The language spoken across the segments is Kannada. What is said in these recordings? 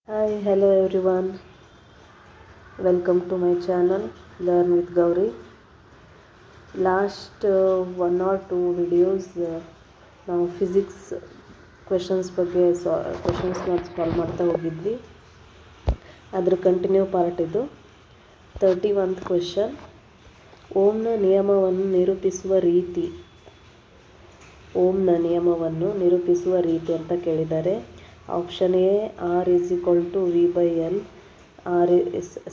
Hi, hello everyone. Welcome to my channel Learn with Gauri. Last one or two videos ನಾವು ಫಿಸಿಕ್ಸ್ ಕ್ವೆಶನ್ಸ್ ಬಗ್ಗೆ ಕ್ವೆಶನ್ಸ್ನ ಸಾಲ್ವ್ ಮಾಡ್ತಾ ಹೋಗಿದ್ವಿ. ಅದ್ರ ಕಂಟಿನ್ಯೂ ಪಾರ್ಟ್ ಇದು. 31th ಕ್ವೆಶನ್, ಓಮ್ನ ನಿಯಮವನ್ನು ನಿರೂಪಿಸುವ ರೀತಿ. ಓಮ್ನ ನಿಯಮವನ್ನು ನಿರೂಪಿಸುವ ರೀತಿ ಅಂತ ಕೇಳಿದ್ದಾರೆ. Option A R is equal to V by L.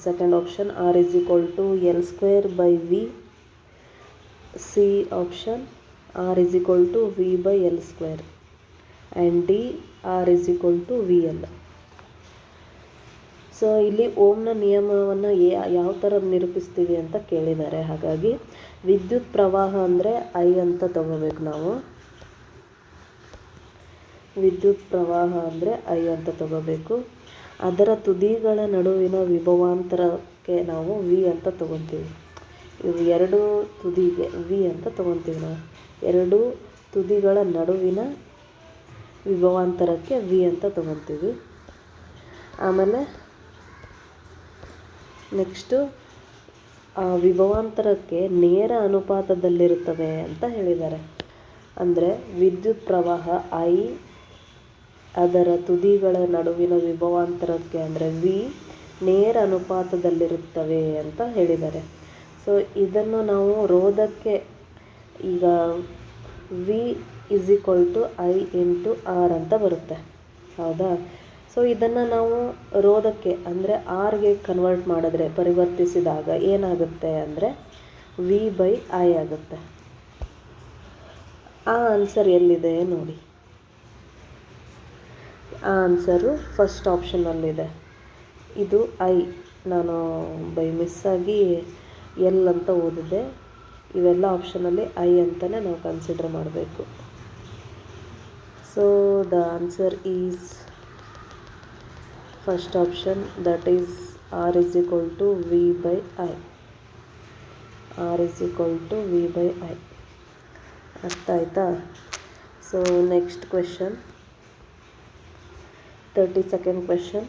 Second option R is equal to L square by V. C option R is equal to V by L square. And D R is equal to V L. So ಇಲ್ಲಿ ಓಮ್ನ ನಿಯಮವನ್ನು ಯಾವ ಥರ ನಿರೂಪಿಸ್ತೀವಿ ಅಂತ ಕೇಳಿದ್ದಾರೆ. ಹಾಗಾಗಿ ವಿದ್ಯುತ್ ಪ್ರವಾಹ ಅಂದರೆ ಐ ಅಂತ ತಗೋಬೇಕು ನಾವು. ವಿದ್ಯುತ್ ಪ್ರವಾಹ ಅಂದರೆ ಐ ಅಂತ ತಗೋಬೇಕು. ಅದರ ತುದಿಗಳ ನಡುವಿನ ವಿಭವಾಂತರಕ್ಕೆ ನಾವು ವಿ ಅಂತ ತಗೊತೀವಿ. ಇವು ಎರಡು ತುದಿಗೆ ವಿ ಅಂತ ತಗೊತೀವಿ ನಾವು. ಎರಡು ತುದಿಗಳ ನಡುವಿನ ವಿಭವಾಂತರಕ್ಕೆ ವಿ ಅಂತ ತಗೊತೀವಿ. ಆಮೇಲೆ ನೆಕ್ಸ್ಟು ಆ ವಿಭವಾಂತರಕ್ಕೆ ನೇರ ಅನುಪಾತದಲ್ಲಿರುತ್ತವೆ ಅಂತ ಹೇಳಿದ್ದಾರೆ. ಅಂದರೆ ವಿದ್ಯುತ್ ಪ್ರವಾಹ ಐ ಅದರ ತುದಿಗಳ ನಡುವಿನ ವಿಭವಾಂತರಕ್ಕೆ ಅಂದರೆ ವಿ ನೇರ ಅನುಪಾತದಲ್ಲಿರುತ್ತವೆ ಅಂತ ಹೇಳಿದ್ದಾರೆ. ಸೊ ಇದನ್ನು ನಾವು ರೋಧಕ್ಕೆ ಈಗ V is equal to I into R ಅಂತ ಬರುತ್ತೆ, ಹೌದಾ? ಸೊ ಇದನ್ನು ನಾವು ರೋಧಕ್ಕೆ ಅಂದರೆ ಆರ್ಗೆ ಕನ್ವರ್ಟ್ ಮಾಡಿದ್ರೆ, ಪರಿವರ್ತಿಸಿದಾಗ ಏನಾಗುತ್ತೆ ಅಂದರೆ ವಿ ಬೈ ಐ ಆಗುತ್ತೆ. ಆ ಆನ್ಸರ್ ಎಲ್ಲಿದೆ ನೋಡಿ. ಆ ಆನ್ಸರು ಫಸ್ಟ್ ಆಪ್ಷನ್ನಲ್ಲಿದೆ. ಇದು ಐ, ನಾನು ಬೈ ಮಿಸ್ಸಾಗಿ ಎಲ್ ಅಂತ ಓದಿದೆ. ಇವೆಲ್ಲ ಆಪ್ಷನಲ್ಲಿ ಐ ಅಂತಲೇ ನಾವು ಕನ್ಸಿಡರ್ ಮಾಡಬೇಕು. So the answer is first option, that is R is equal to V by I. R is equal to V by I. ಅರ್ಥ ಆಯ್ತಾ? So next question, 32nd question.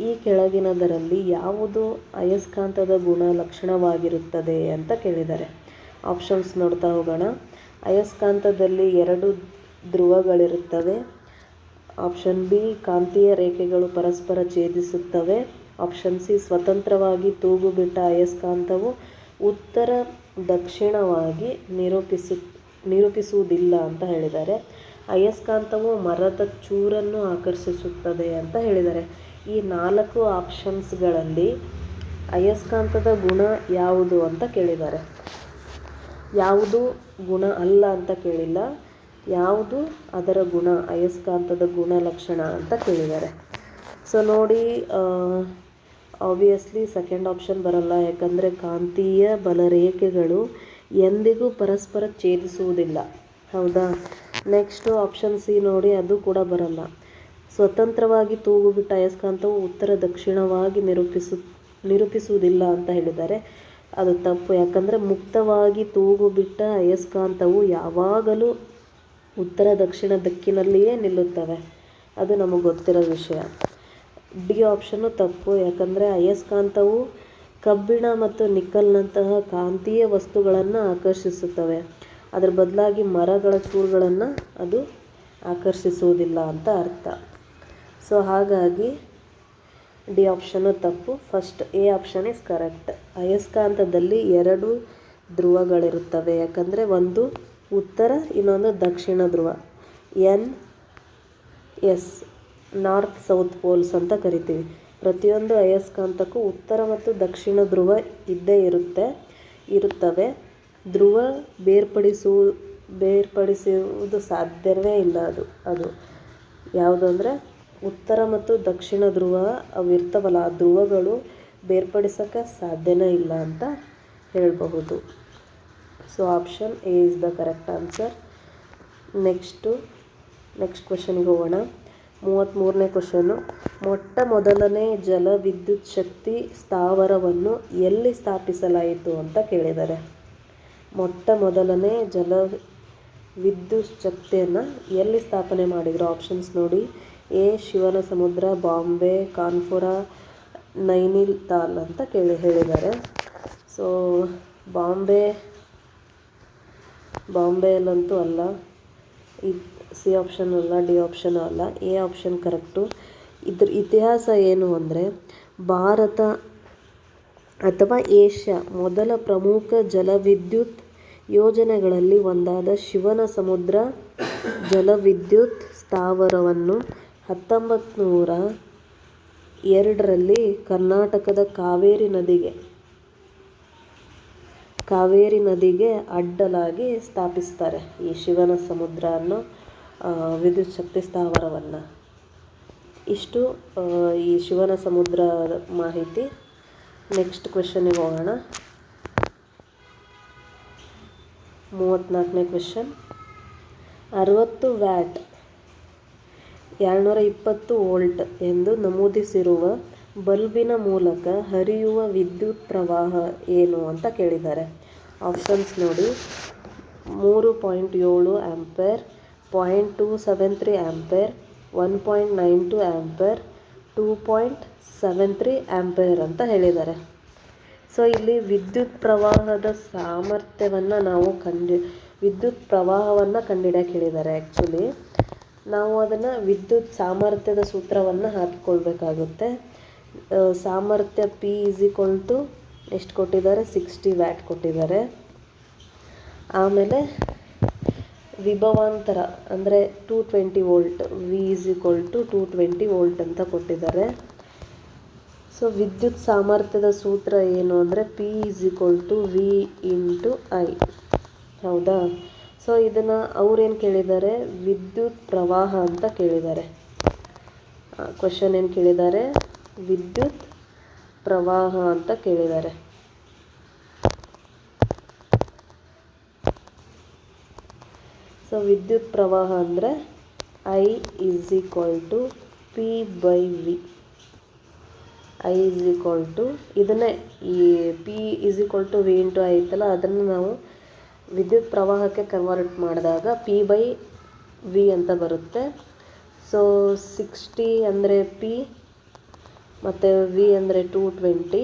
ಈ ಕೆಳಗಿನದರಲ್ಲಿ ಯಾವುದು ಅಯಸ್ಕಾಂತದ ಗುಣಲಕ್ಷಣವಾಗಿರುತ್ತದೆ ಅಂತ ಕೇಳಿದ್ದಾರೆ. ಆಪ್ಷನ್ಸ್ ನೋಡ್ತಾ ಹೋಗೋಣ. ಅಯಸ್ಕಾಂತದಲ್ಲಿ ಎರಡು ಧ್ರುವಗಳಿರುತ್ತವೆ. ಆಪ್ಷನ್ ಬಿ, ಕಾಂತೀಯ ರೇಖೆಗಳು ಪರಸ್ಪರ ಛೇದಿಸುತ್ತವೆ. ಆಪ್ಷನ್ ಸಿ, ಸ್ವತಂತ್ರವಾಗಿ ತೂಗುಬಿಟ್ಟ ಅಯಸ್ಕಾಂತವು ಉತ್ತರ ದಕ್ಷಿಣವಾಗಿ ನಿರೂಪಿಸುವುದಿಲ್ಲ ಅಂತ ಹೇಳಿದ್ದಾರೆ. ಅಯಸ್ಕಾಂತವು ಮರದ ಚೂರನ್ನು ಆಕರ್ಷಿಸುತ್ತದೆ ಅಂತ ಹೇಳಿದ್ದಾರೆ. ಈ 4 ಆಪ್ಷನ್ಸ್ಗಳಲ್ಲಿ ಅಯಸ್ಕಾಂತದ ಗುಣ ಯಾವುದು ಅಂತ ಕೇಳಿದ್ದಾರೆ. ಯಾವುದು ಗುಣ ಅಲ್ಲ ಅಂತ ಕೇಳಿಲ್ಲ, ಯಾವುದು ಅದರ ಗುಣ, ಅಯಸ್ಕಾಂತದ ಗುಣಲಕ್ಷಣ ಅಂತ ಕೇಳಿದ್ದಾರೆ. ಸೊ ನೋಡಿ, ಆಬ್ವಿಯಸ್ಲಿ ಸೆಕೆಂಡ್ ಆಪ್ಷನ್ ಬರಲ್ಲ, ಯಾಕಂದರೆ ಕಾಂತೀಯ ಬಲರೇಖೆಗಳು ಎಂದಿಗೂ ಪರಸ್ಪರ ಛೇದಿಸುವುದಿಲ್ಲ, ಹೌದಾ? ನೆಕ್ಸ್ಟು ಆಪ್ಷನ್ ಸಿ ನೋಡಿ, ಅದು ಕೂಡ ಬರಲ್ಲ. ಸ್ವತಂತ್ರವಾಗಿ ತೂಗುಬಿಟ್ಟ ಅಯಸ್ಕಾಂತವು ಉತ್ತರ ದಕ್ಷಿಣವಾಗಿ ನಿರೂಪಿಸುವುದಿಲ್ಲ ಅಂತ ಹೇಳಿದ್ದಾರೆ. ಅದು ತಪ್ಪು, ಯಾಕಂದರೆ ಮುಕ್ತವಾಗಿ ತೂಗುಬಿಟ್ಟ ಅಯಸ್ಕಾಂತವು ಯಾವಾಗಲೂ ಉತ್ತರ ದಕ್ಷಿಣ ದಿಕ್ಕಿನಲ್ಲಿಯೇ ನಿಲ್ಲುತ್ತವೆ. ಅದು ನಮಗೆ ಗೊತ್ತಿರೋ ವಿಷಯ. ಡಿ ಆಪ್ಷನ್ನು ತಪ್ಪು, ಯಾಕಂದರೆ ಅಯಸ್ಕಾಂತವು ಕಬ್ಬಿಣ ಮತ್ತು ನಿಕ್ಕಲ್ನಂತಹ ಕಾಂತೀಯ ವಸ್ತುಗಳನ್ನು ಆಕರ್ಷಿಸುತ್ತವೆ. ಅದರ ಬದಲಾಗಿ ಮರಗಳ ಚೂರುಗಳನ್ನು ಅದು ಆಕರ್ಷಿಸುವುದಿಲ್ಲ ಅಂತ ಅರ್ಥ. ಸೊ ಹಾಗಾಗಿ ಡಿ ಆಪ್ಷನ್ನು ತಪ್ಪು. First A option is correct. ಅಯಸ್ಕಾಂತದಲ್ಲಿ ಎರಡು ಧ್ರುವಗಳಿರುತ್ತವೆ, ಯಾಕಂದರೆ ಒಂದು ಉತ್ತರ, ಇನ್ನೊಂದು ದಕ್ಷಿಣ ಧ್ರುವ. N S, north south poles ಅಂತ ಕರಿತೀವಿ. ಪ್ರತಿಯೊಂದು ಅಯಸ್ಕಾಂತಕ್ಕೂ ಉತ್ತರ ಮತ್ತು ದಕ್ಷಿಣ ಧ್ರುವ ಇದ್ದೇ ಇರುತ್ತವೆ. ಧ್ರುವ ಬೇರ್ಪಡಿಸುವುದು ಸಾಧ್ಯವೇ ಇಲ್ಲ. ಅದು ಯಾವುದು ಅಂದರೆ ಉತ್ತರ ಮತ್ತು ದಕ್ಷಿಣ ಧ್ರುವ ಅವು ಇರ್ತವಲ್ಲ, ಆ ಧ್ರುವಗಳು ಬೇರ್ಪಡಿಸೋಕ್ಕೆ ಸಾಧ್ಯನೇ ಇಲ್ಲ ಅಂತ ಹೇಳಬಹುದು. So option A is the correct answer. Next ಕ್ವೆಶನ್ಗೆ ಹೋಗೋಣ. 33ನೇ ಕ್ವೆಶನ್ನು, ಮೊಟ್ಟ ಮೊದಲನೇ ಜಲವಿದ್ಯುತ್ ಶಕ್ತಿ ಸ್ಥಾವರವನ್ನು ಎಲ್ಲಿ ಸ್ಥಾಪಿಸಲಾಯಿತು ಅಂತ ಕೇಳಿದ್ದಾರೆ. ಮೊಟ್ಟ ಮೊದಲನೇ ಜಲವಿದ್ಯುತ್ ಶಕ್ತಿಯನ್ನು ಎಲ್ಲಿ ಸ್ಥಾಪನೆ ಮಾಡಿದರು? ಆಪ್ಷನ್ಸ್ ನೋಡಿ. ಎ ಶಿವನ ಸಮುದ್ರ, ಬಾಂಬೆ, ಕಾನ್ಪುರ, ನೈನಿತಾಲ್ ಅಂತ ಹೇಳಿದ್ದಾರೆ. ಸೊ ಬಾಂಬೆಯಲ್ಲಂತೂ ಅಲ್ಲ, ಸಿ ಆಪ್ಷನ್ ಅಲ್ಲ, ಡಿ ಆಪ್ಷನ್ ಅಲ್ಲ, ಎ ಆಪ್ಷನ್ ಕರೆಕ್ಟು. ಇದ್ರ ಇತಿಹಾಸ ಏನು ಅಂದರೆ, ಭಾರತ ಅಥವಾ ಏಷ್ಯಾ ಮೊದಲ ಪ್ರಮುಖ ಜಲವಿದ್ಯುತ್ ಯೋಜನೆಗಳಲ್ಲಿ ಒಂದಾದ ಶಿವನ ಸಮುದ್ರ ಜಲವಿದ್ಯುತ್ ಸ್ಥಾವರವನ್ನು 1902ರಲ್ಲಿ ಕರ್ನಾಟಕದ ಕಾವೇರಿ ನದಿಗೆ ಅಡ್ಡಲಾಗಿ ಸ್ಥಾಪಿಸ್ತಾರೆ ಈ ಶಿವನ ಸಮುದ್ರ ಅನ್ನೋ ವಿದ್ಯುತ್ ಶಕ್ತಿ ಸ್ಥಾವರವನ್ನು. ಇಷ್ಟು ಈ ಶಿವನ ಸಮುದ್ರ ಮಾಹಿತಿ. ನೆಕ್ಸ್ಟ್ ಕ್ವೆಶನ್ನಿಗೆ ಹೋಗೋಣ. 34ನೇ ಕ್ವೆಶನ್. 60 ವ್ಯಾಟ್ 220 ವೋಲ್ಟ್ ಎಂದು ನಮೂದಿಸಿರುವ ಬಲ್ಬಿನ ಮೂಲಕ ಹರಿಯುವ ವಿದ್ಯುತ್ ಪ್ರವಾಹ ಏನು ಅಂತ ಕೇಳಿದ್ದಾರೆ. ಆಪ್ಷನ್ಸ್ ನೋಡಿ: 3.7 ಆಂಪೇರ್, 0.273 ಆಂಪೇರ್, 1.92 ಆಂಪೇರ್, 2.73 ಆಂಪೇರ್ ಅಂತ ಹೇಳಿದ್ದಾರೆ. ಸೊ ಇಲ್ಲಿ ವಿದ್ಯುತ್ ಪ್ರವಾಹದ ವಿದ್ಯುತ್ ಪ್ರವಾಹವನ್ನು ಕಂಡುಹಿಡಿಯಕ್ಕೆ ಹೇಳಿದ್ದಾರೆ. ಆ್ಯಕ್ಚುಲಿ ನಾವು ಅದನ್ನು ವಿದ್ಯುತ್ ಸಾಮರ್ಥ್ಯದ ಸೂತ್ರವನ್ನು ಹಾಕಿಕೊಳ್ಬೇಕಾಗುತ್ತೆ. ಸಾಮರ್ಥ್ಯ P ಎಷ್ಟು ಕೊಟ್ಟಿದ್ದಾರೆ? 60 ವ್ಯಾಟ್ ಕೊಟ್ಟಿದ್ದಾರೆ. ಆಮೇಲೆ ವಿಭವಾಂತರ ಅಂದರೆ 220 ವೋಲ್ಟ್, V 220 ವೋಲ್ಟ್ ಅಂತ ಕೊಟ್ಟಿದ್ದಾರೆ. ಸೊ ವಿದ್ಯುತ್ ಸಾಮರ್ಥ್ಯದ ಸೂತ್ರ ಏನು ಅಂದರೆ P V × I. ಹೌದಾ? ಸೊ ಇದನ್ನು ಅವ್ರೇನು ಕೇಳಿದ್ದಾರೆ? ವಿದ್ಯುತ್ ಪ್ರವಾಹ ಅಂತ ಕೇಳಿದ್ದಾರೆ. ಕ್ವೆಶನ್ ಏನು ಕೇಳಿದ್ದಾರೆ? ವಿದ್ಯುತ್ ಪ್ರವಾಹ ಅಂತ ಕೇಳಿದ್ದಾರೆ. ಸೊ ವಿದ್ಯುತ್ ಪ್ರವಾಹ ಅಂದರೆ I P/V. ಇದನ್ನೇ ಈ P V × I ಐತಲ್ಲ, ಅದನ್ನು ನಾವು ವಿದ್ಯುತ್ ಪ್ರವಾಹಕ್ಕೆ ಕನ್ವರ್ಟ್ ಮಾಡಿದಾಗ P/V ಅಂತ ಬರುತ್ತೆ. ಸೊ 60 ಅಂದರೆ P ಮತ್ತು V ಅಂದರೆ 220.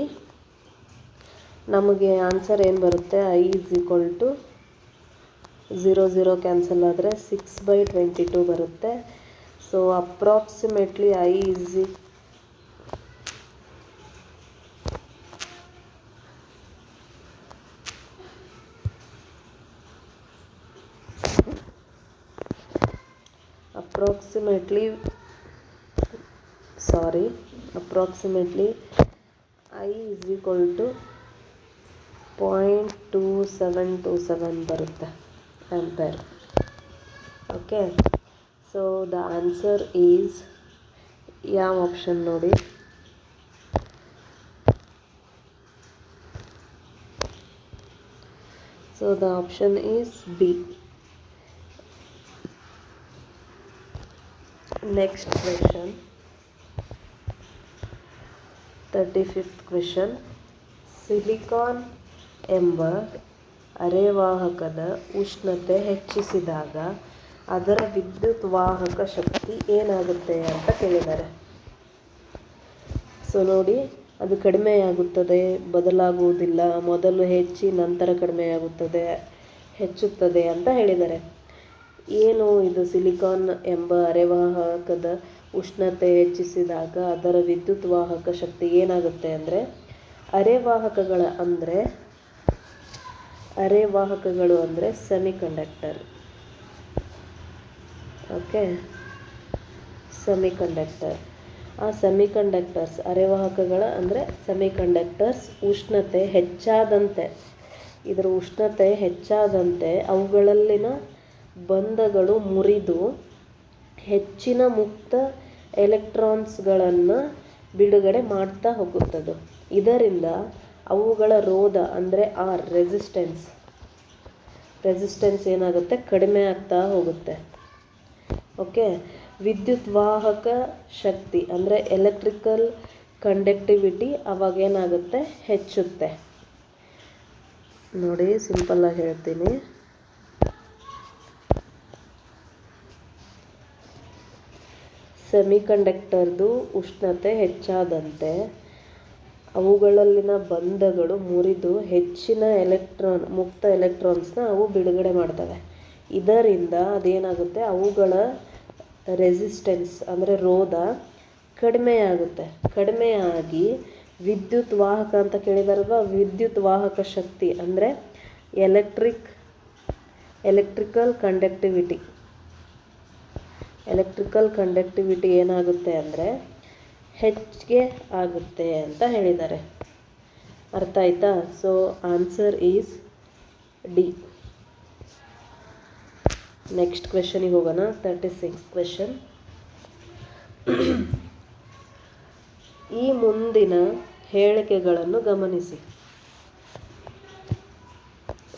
ನಮಗೆ ಆನ್ಸರ್ ಏನು ಬರುತ್ತೆ? I 0 ಕ್ಯಾನ್ಸಲ್ ಆದರೆ 6/22 ಬರುತ್ತೆ. ಸೊ ಅಪ್ರಾಕ್ಸಿಮೇಟ್ಲಿ approximately I 0.2727 ಬರುತ್ತೆ ampere. Okay, so the answer is ಯಾವ ಆಪ್ಷನ್ ನೋಡಿ? So the option is B. Next question, 35th question. Silicon ಎಂಬ ಅರೆವಾಹಕದ ಉಷ್ಣತೆ ಹೆಚ್ಚಿಸಿದಾಗ ಅದರ ವಿದ್ಯುತ್ ವಾಹಕ ಶಕ್ತಿ ಏನಾಗುತ್ತೆ ಅಂತ ಕೇಳಿದ್ದಾರೆ. ಸೊ ನೋಡಿ, ಅದು ಕಡಿಮೆಯಾಗುತ್ತದೆ, ಬದಲಾಗುವುದಿಲ್ಲ, ಮೊದಲು ಹೆಚ್ಚಿ ನಂತರ ಕಡಿಮೆಯಾಗುತ್ತದೆ, ಹೆಚ್ಚುತ್ತದೆ ಅಂತ ಹೇಳಿದ್ದಾರೆ. ಏನು ಇದು? ಸಿಲಿಕಾನ್ ಎಂಬ ಅರೆವಾಹಕದ ಉಷ್ಣತೆ ಹೆಚ್ಚಿಸಿದಾಗ ಅದರ ವಿದ್ಯುತ್ ವಾಹಕ ಶಕ್ತಿ ಏನಾಗುತ್ತೆ ಅಂದರೆ, ಅರೆವಾಹಕಗಳು ಅಂದರೆ ಸೆಮಿಕಂಡಕ್ಟರ್. Okay, semiconductor. ಆ ಸೆಮಿಕಂಡಕ್ಟರ್ಸ್ ಅರೆವಾಹಕಗಳ ಅಂದರೆ ಸೆಮಿಕಂಡಕ್ಟರ್ಸ್ ಇದರ ಉಷ್ಣತೆ ಹೆಚ್ಚಾದಂತೆ ಅವುಗಳಲ್ಲಿನ ಬಂಧಗಳು ಮುರಿದು ಹೆಚ್ಚಿನ ಮುಕ್ತ ಎಲೆಕ್ಟ್ರಾನ್ಸ್ಗಳನ್ನು ಬಿಡುಗಡೆ ಮಾಡ್ತಾ ಹೋಗುತ್ತದೆ. ಇದರಿಂದ ಅವುಗಳ ರೋಧ ಅಂದರೆ ರೆಸಿಸ್ಟೆನ್ಸ್ ಏನಾಗುತ್ತೆ? ಕಡಿಮೆ ಆಗ್ತಾ ಹೋಗುತ್ತೆ. ಓಕೆ, ವಿದ್ಯುತ್ ವಾಹಕ ಶಕ್ತಿ ಅಂದರೆ ಎಲೆಕ್ಟ್ರಿಕಲ್ ಕಂಡಕ್ಟಿವಿಟಿ ಅವಾಗೇನಾಗುತ್ತೆ? ಹೆಚ್ಚುತ್ತೆ. ನೋಡಿ, ಸಿಂಪಲ್ಲಾಗಿ ಹೇಳ್ತೀನಿ. ಸೆಮಿಕಂಡಕ್ಟರ್ದು ಉಷ್ಣತೆ ಹೆಚ್ಚಾದಂತೆ ಅವುಗಳಲ್ಲಿನ ಬಂಧಗಳು ಮುರಿದು ಹೆಚ್ಚಿನ ಮುಕ್ತ ಎಲೆಕ್ಟ್ರಾನ್ಸ್ನ ಅವು ಬಿಡುಗಡೆ ಮಾಡ್ತವೆ. ಇದರಿಂದ ಅದೇನಾಗುತ್ತೆ, ಅವುಗಳ ರೆಸಿಸ್ಟೆನ್ಸ್ ಅಂದರೆ ರೋಧ ಕಡಿಮೆಯಾಗಿ ವಿದ್ಯುತ್ ವಾಹಕ ಅಂತ ಕೇಳಿದಾರಲ್ವ, ವಿದ್ಯುತ್ ವಾಹಕ ಶಕ್ತಿ ಅಂದರೆ ಎಲೆಕ್ಟ್ರಿಕಲ್ ಕಂಡಕ್ಟಿವಿಟಿ ಏನಾಗುತ್ತೆ ಅಂದರೆ ಹೆಚ್ಚಿಗೆ ಆಗುತ್ತೆ ಅಂತ ಹೇಳಿದ್ದಾರೆ. ಅರ್ಥ ಆಯ್ತಾ? So answer is D. Next ಕ್ವೆಶನಿಗೆ ಹೋಗೋಣ. 36 ಕ್ವೆಶನ್. ಈ ಮುಂದಿನ ಹೇಳಿಕೆಗಳನ್ನು ಗಮನಿಸಿ.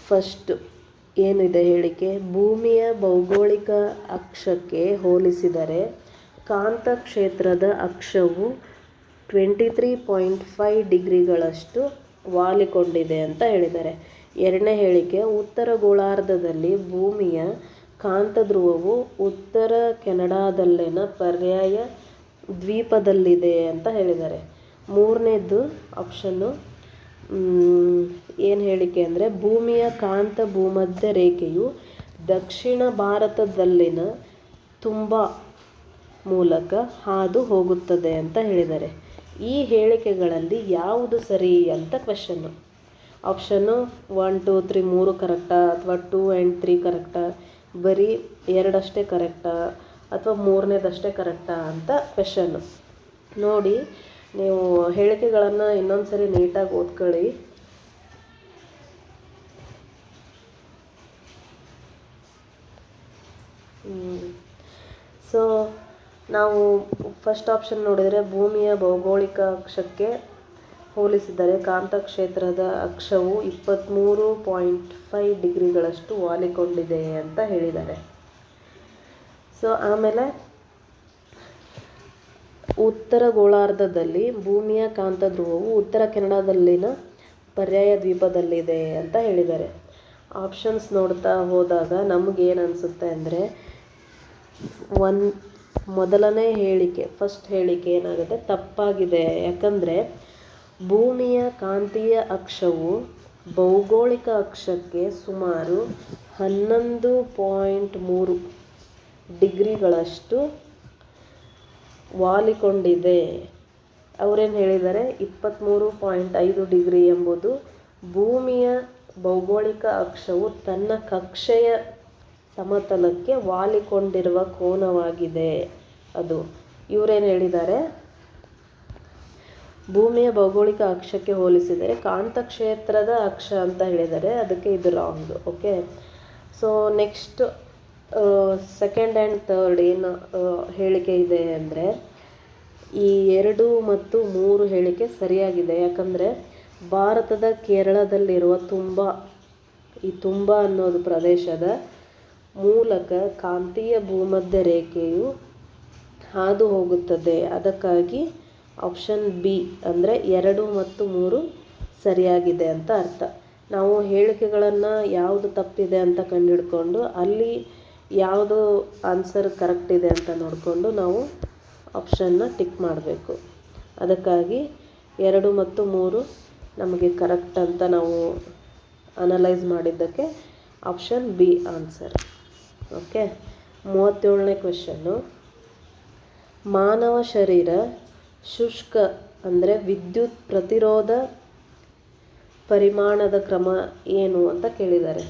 ಫಸ್ಟ್ ಏನಿದೆ ಹೇಳಿಕೆ, ಭೂಮಿಯ ಭೌಗೋಳಿಕ ಅಕ್ಷಕ್ಕೆ ಹೋಲಿಸಿದರೆ ಕಾಂತಕ್ಷೇತ್ರದ ಅಕ್ಷವು 23.5 ಡಿಗ್ರಿಗಳಷ್ಟು ವಾಲಿಕೊಂಡಿದೆ ಅಂತ ಹೇಳಿದ್ದಾರೆ. ಎರಡನೇ ಹೇಳಿಕೆ, ಉತ್ತರ ಗೋಳಾರ್ಧದಲ್ಲಿ ಭೂಮಿಯ ಕಾಂತಧ್ರುವವು ಉತ್ತರ ಕೆನಡಾದಲ್ಲಿನ ಪರ್ಯಾಯ ದ್ವೀಪದಲ್ಲಿದೆ ಅಂತ ಹೇಳಿದ್ದಾರೆ. ಮೂರನೇದು ಆಪ್ಷನ್ನು ಏನು ಹೇಳಿಕೆ ಅಂದರೆ, ಭೂಮಿಯ ಕಾಂತ ಭೂಮಧ್ಯ ರೇಖೆಯು ದಕ್ಷಿಣ ಭಾರತದಲ್ಲಿನ ತುಂಬಾ ಮೂಲಕ ಹಾದು ಹೋಗುತ್ತದೆ ಅಂತ ಹೇಳಿದ್ದಾರೆ. ಈ ಹೇಳಿಕೆಗಳಲ್ಲಿ ಯಾವುದು ಸರಿ ಅಂತ ಕ್ವೆಶನ್ನು. ಆಪ್ಷನ್ನು 1, 2, 3 3 ಕರೆಕ್ಟಾ, ಅಥವಾ 2 and 3 ಕರೆಕ್ಟಾ, ಬರೀ 2 ಅಷ್ಟೇ ಕರೆಕ್ಟಾ, ಅಥವಾ 3ನೇದಷ್ಟೇ ಕರೆಕ್ಟಾ ಅಂತ ಕ್ವೆಶನ್ನು. ನೋಡಿ, ನೀವು ಹೇಳಿಕೆಗಳನ್ನು ಇನ್ನೊಂದು ಸರಿ ನೀಟಾಗಿ ಓದ್ಕೊಳ್ಳಿ. ಸೊ ನಾವು ಫಸ್ಟ್ ಆಪ್ಷನ್ ನೋಡಿದರೆ, ಭೂಮಿಯ ಭೌಗೋಳಿಕ ಅಕ್ಷಕ್ಕೆ ಹೋಲಿಸಿದರೆ ಕಾಂತಕ್ಷೇತ್ರದ ಅಕ್ಷವು 23.5 ಡಿಗ್ರಿಗಳಷ್ಟು ವಾಲಿಕೊಂಡಿದೆ ಅಂತ ಹೇಳಿದ್ದಾರೆ. ಸೊ ಆಮೇಲೆ ಉತ್ತರ ಗೋಳಾರ್ಧದಲ್ಲಿ ಭೂಮಿಯ ಕಾಂತಧ್ರುವವು ಉತ್ತರ ಕೆನಡಾದಲ್ಲಿನ ಪರ್ಯಾಯ ದ್ವೀಪದಲ್ಲಿದೆ ಅಂತ ಹೇಳಿದ್ದಾರೆ. ಆಪ್ಷನ್ಸ್ ನೋಡ್ತಾ ಹೋದಾಗ ನಮಗೇನು ಅನಿಸುತ್ತೆ ಅಂದರೆ, ಮೊದಲನೇ ಹೇಳಿಕೆ, ಫಸ್ಟ್ ಹೇಳಿಕೆ ಏನಾಗುತ್ತೆ, ತಪ್ಪಾಗಿದೆ. ಯಾಕಂದರೆ ಭೂಮಿಯ ಕಾಂತೀಯ ಅಕ್ಷವು ಭೌಗೋಳಿಕ ಅಕ್ಷಕ್ಕೆ ಸುಮಾರು 11.3 ಡಿಗ್ರಿಗಳಷ್ಟು ವಾಲಿಕೊಂಡಿದೆ. ಅವರೇನು ಹೇಳಿದ್ದಾರೆ, 23.5 ಡಿಗ್ರಿ ಎಂಬುದು ಭೂಮಿಯ ಭೌಗೋಳಿಕ ಅಕ್ಷವು ತನ್ನ ಕಕ್ಷೆಯ ಸಮತಲಕ್ಕೆ ವಾಲಿಕೊಂಡಿರುವ ಕೋನವಾಗಿದೆ. ಅದು ಇವರೇನು ಹೇಳಿದ್ದಾರೆ, ಭೂಮಿಯ ಭೌಗೋಳಿಕ ಅಕ್ಷಕ್ಕೆ ಹೋಲಿಸಿದರೆ ಕಾಂತಕ್ಷೇತ್ರದ ಅಕ್ಷ ಅಂತ ಹೇಳಿದ್ದಾರೆ. ಅದಕ್ಕೆ ಇದು wrong. Okay. So next second and third ಏನು ಹೇಳಿಕೆ ಇದೆ ಅಂದರೆ, ಈ 2 ಮತ್ತು 3 ಹೇಳಿಕೆ ಸರಿಯಾಗಿದೆ. ಯಾಕಂದರೆ ಭಾರತದ ಕೇರಳದಲ್ಲಿರುವ ಈ ತುಂಬಾ ಅನ್ನೋದು ಪ್ರದೇಶದ ಮೂಲಕ ಕಾಂತೀಯ ಭೂಮಧ್ಯ ರೇಖೆಯು ಹಾದು ಹೋಗುತ್ತದೆ. ಅದಕ್ಕಾಗಿ ಆಪ್ಷನ್ ಬಿ ಅಂದರೆ 2 ಮತ್ತು 3 ಸರಿಯಾಗಿದೆ ಅಂತ ಅರ್ಥ. ನಾವು ಹೇಳಿಕೆಗಳನ್ನು ಯಾವುದು ತಪ್ಪಿದೆ ಅಂತ ಕಂಡುಹಿಡ್ಕೊಂಡು ಅಲ್ಲಿ ಯಾವುದು ಆನ್ಸರ್ ಕರೆಕ್ಟ್ ಇದೆ ಅಂತ ನೋಡಿಕೊಂಡು ನಾವು ಆಪ್ಷನ್ನ ಟಿಕ್ ಮಾಡಬೇಕು. ಅದಕ್ಕಾಗಿ 2 ಮತ್ತು 3 ನಮಗೆ ಕರೆಕ್ಟ್ ಅಂತ ನಾವು ಅನಲೈಸ್ ಮಾಡಿದ್ದಕ್ಕೆ ಆಪ್ಷನ್ ಬಿ ಆನ್ಸರ್. ಓಕೆ. 37ನೇ ಕ್ವೆಶನ್ನು, ಮಾನವ ಶರೀರ ಶುಷ್ಕ ಅಂದರೆ ವಿದ್ಯುತ್ ಪ್ರತಿರೋಧ ಪರಿಮಾಣದ ಕ್ರಮ ಏನು ಅಂತ ಕೇಳಿದ್ದಾರೆ.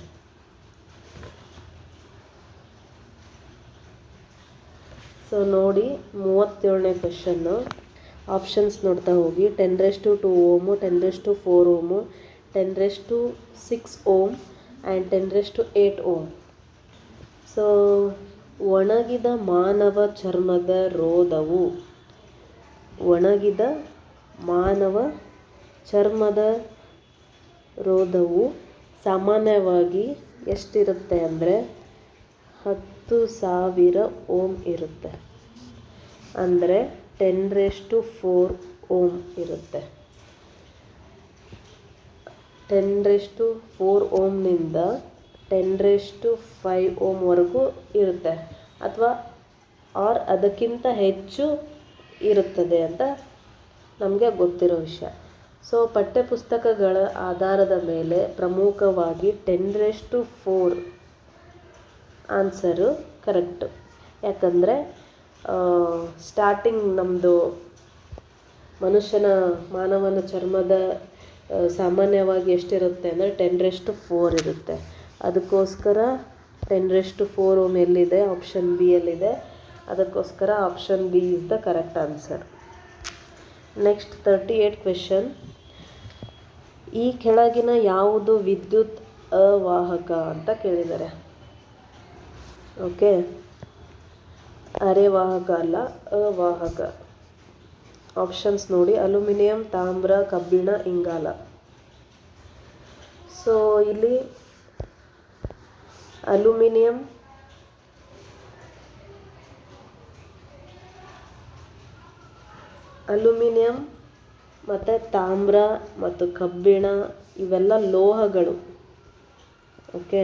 ಸೊ ನೋಡಿ, 37ನೇ ಕ್ವೆಶನ್ನು ಆಪ್ಷನ್ಸ್ ನೋಡ್ತಾ ಹೋಗಿ. 10⁻²⁴ ohm, 10⁻⁴ ohm, 10⁻⁶ ohm and 10⁸ ohm. So ಒಣಗಿದ ಮಾನವ ಚರ್ಮದ ರೋಧವು ಸಾಮಾನ್ಯವಾಗಿ ಎಷ್ಟಿರುತ್ತೆ ಅಂದರೆ 10,000 ಓಮ್ ಇರುತ್ತೆ. ಅಂದರೆ 10⁻⁴ ಓಮ್ ಇರುತ್ತೆ. 10⁻⁴ ಓಮ್ನಿಂದ 10⁻⁵ ಓಮ್ವರೆಗೂ ಇರುತ್ತೆ. ಅಥವಾ ಆರ್ ಅದಕ್ಕಿಂತ ಹೆಚ್ಚು ಇರುತ್ತದೆ ಅಂತ ನಮಗೆ ಗೊತ್ತಿರೋ ವಿಷಯ. ಸೊ ಪಠ್ಯಪುಸ್ತಕಗಳ ಆಧಾರದ ಮೇಲೆ ಪ್ರಮುಖವಾಗಿ 10⁴ ಆನ್ಸರು ಕರೆಕ್ಟು. ಯಾಕಂದರೆ ಸ್ಟಾರ್ಟಿಂಗ್ ನಮ್ಮದು ಮಾನವನ ಚರ್ಮದ ಸಾಮಾನ್ಯವಾಗಿ ಎಷ್ಟಿರುತ್ತೆ ಅಂದರೆ 10⁴ ಇರುತ್ತೆ. ಅದಕ್ಕೋಸ್ಕರ 10⁴ ಎಲ್ಲಿದೆ, ಆಪ್ಷನ್ ಬಿ ಯಲ್ಲಿದೆ. ಅದಕ್ಕೋಸ್ಕರ option B is the correct answer. Next 38 question. ಈ ಕೆಳಗಿನ ಯಾವುದು ವಿದ್ಯುತ್ ಅವಾಹಕ ಅಂತ ಕೇಳಿದ್ದಾರೆ. ಓಕೆ, ಅರೆವಾಹಕ ಅಲ್ಲ, ಅವಾಹಕ. ಆಪ್ಷನ್ಸ್ ನೋಡಿ: ಅಲ್ಯೂಮಿನಿಯಂ, ತಾಮ್ರ, ಕಬ್ಬಿಣ, ಇಂಗಾಲ. ಸೊ ಇಲ್ಲಿ ಅಲ್ಯೂಮಿನಿಯಂ, ಮತ್ತು ತಾಮ್ರ ಮತ್ತು ಕಬ್ಬಿಣ ಇವೆಲ್ಲ ಲೋಹಗಳು. ಓಕೆ,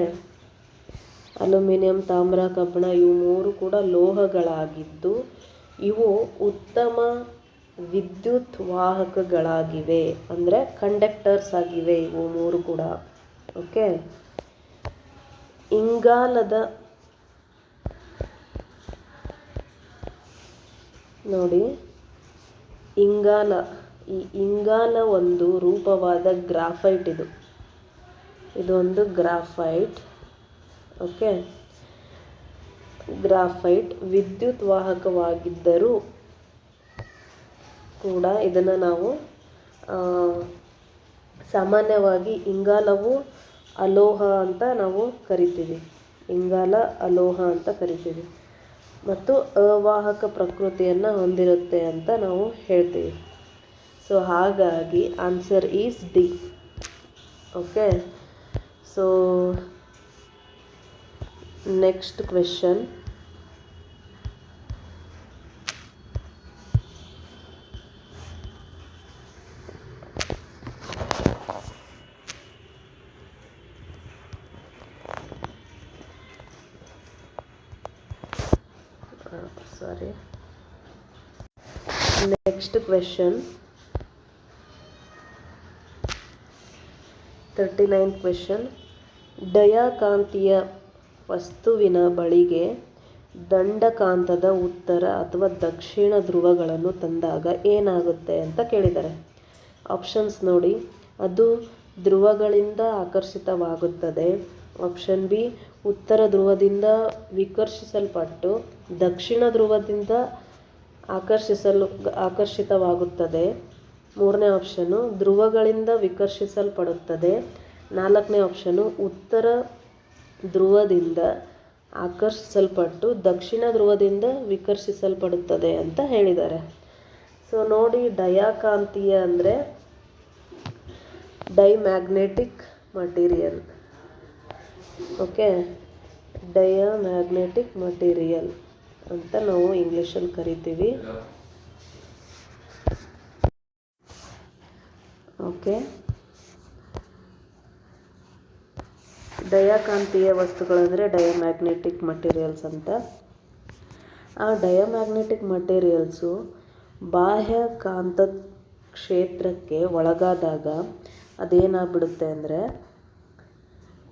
ಅಲ್ಯೂಮಿನಿಯಂ, ತಾಮ್ರ, ಕಬ್ಬಿಣ ಇವು ಮೂರು ಕೂಡ ಲೋಹಗಳಾಗಿದ್ದು ಇವು ಉತ್ತಮ ವಿದ್ಯುತ್ ವಾಹಕಗಳಾಗಿವೆ, ಅಂದರೆ ಕಂಡಕ್ಟರ್ಸ್ ಆಗಿವೆ ಇವು ಮೂರು ಕೂಡ. ಓಕೆ, ಇಂಗಾಲದ ನೋಡಿ, ಇಂಗಾಲ ಒಂದು ರೂಪವಾದ ಗ್ರಾಫೈಟ್. ಇದೊಂದು ಗ್ರಾಫೈಟ್. ಓಕೆ, ಗ್ರಾಫೈಟ್ ವಿದ್ಯುತ್ ವಾಹಕವಾಗಿದ್ದರೂ ಕೂಡ ಇದನ್ನು ನಾವು ಸಾಮಾನ್ಯವಾಗಿ ಇಂಗಾಲವು ಅಲೋಹ ಅಂತ ನಾವು ಕರಿತೀವಿ. ಇಂಗಾಲ ಅಲೋಹ ಅಂತ ಕರಿತೀವಿ ಮತ್ತು ಅವಾಹಕ ಪ್ರಕೃತಿಯನ್ನು ಹೊಂದಿರುತ್ತೆ ಅಂತ ನಾವು ಹೇಳ್ತೀವಿ. ಸೊ ಹಾಗಾಗಿ answer is D. Okay, so next question. Next question 39th question. ಡಯಾಕಾಂತೀಯ ವಸ್ತುವಿನ ಬಳಿಗೆ ದಂಡಕಾಂತದ ಉತ್ತರ ಅಥವಾ ದಕ್ಷಿಣ ಧ್ರುವಗಳನ್ನು ತಂದಾಗ ಏನಾಗುತ್ತೆ ಅಂತ ಕೇಳಿದ್ದಾರೆ. ಆಪ್ಷನ್ಸ್ ನೋಡಿ: ಅದು ಧ್ರುವಗಳಿಂದ ಆಕರ್ಷಿತವಾಗುತ್ತದೆ. ಆಪ್ಷನ್ ಬಿ, ಉತ್ತರ ಧ್ರುವದಿಂದ ವಿಕರ್ಷಿಸಲ್ಪಟ್ಟು ದಕ್ಷಿಣ ಧ್ರುವದಿಂದ ಆಕರ್ಷಿತವಾಗುತ್ತದೆ. ಮೂರನೇ ಆಪ್ಷನು ಧ್ರುವಗಳಿಂದ ವಿಕರ್ಷಿಸಲ್ಪಡುತ್ತದೆ. ನಾಲ್ಕನೇ ಆಪ್ಷನು ಉತ್ತರ ಧ್ರುವದಿಂದ ಆಕರ್ಷಿಸಲ್ಪಟ್ಟು ದಕ್ಷಿಣ ಧ್ರುವದಿಂದ ವಿಕರ್ಷಿಸಲ್ಪಡುತ್ತದೆ ಅಂತ ಹೇಳಿದ್ದಾರೆ. ಸೊ ನೋಡಿ, ಡಯಾಕಾಂತೀಯ ಅಂದರೆ diamagnetic material. Okay, diamagnetic material ಅಂತ ನಾವು ಇಂಗ್ಲೀಷಲ್ಲಿ ಕರಿತೀವಿ. ಓಕೆ, ಡಯಾಕಾಂತೀಯ ವಸ್ತುಗಳಂದರೆ ಡಯಾಮ್ಯಾಗ್ನೆಟಿಕ್ ಮಟೀರಿಯಲ್ಸ್ ಅಂತ. ಆ ಡಯಾಮ್ಯಾಗ್ನೆಟಿಕ್ ಮಟೀರಿಯಲ್ಸು ಬಾಹ್ಯ ಕಾಂತ ಕ್ಷೇತ್ರಕ್ಕೆ ಒಳಗಾದಾಗ ಅದೇನಾಗ್ಬಿಡುತ್ತೆ ಅಂದರೆ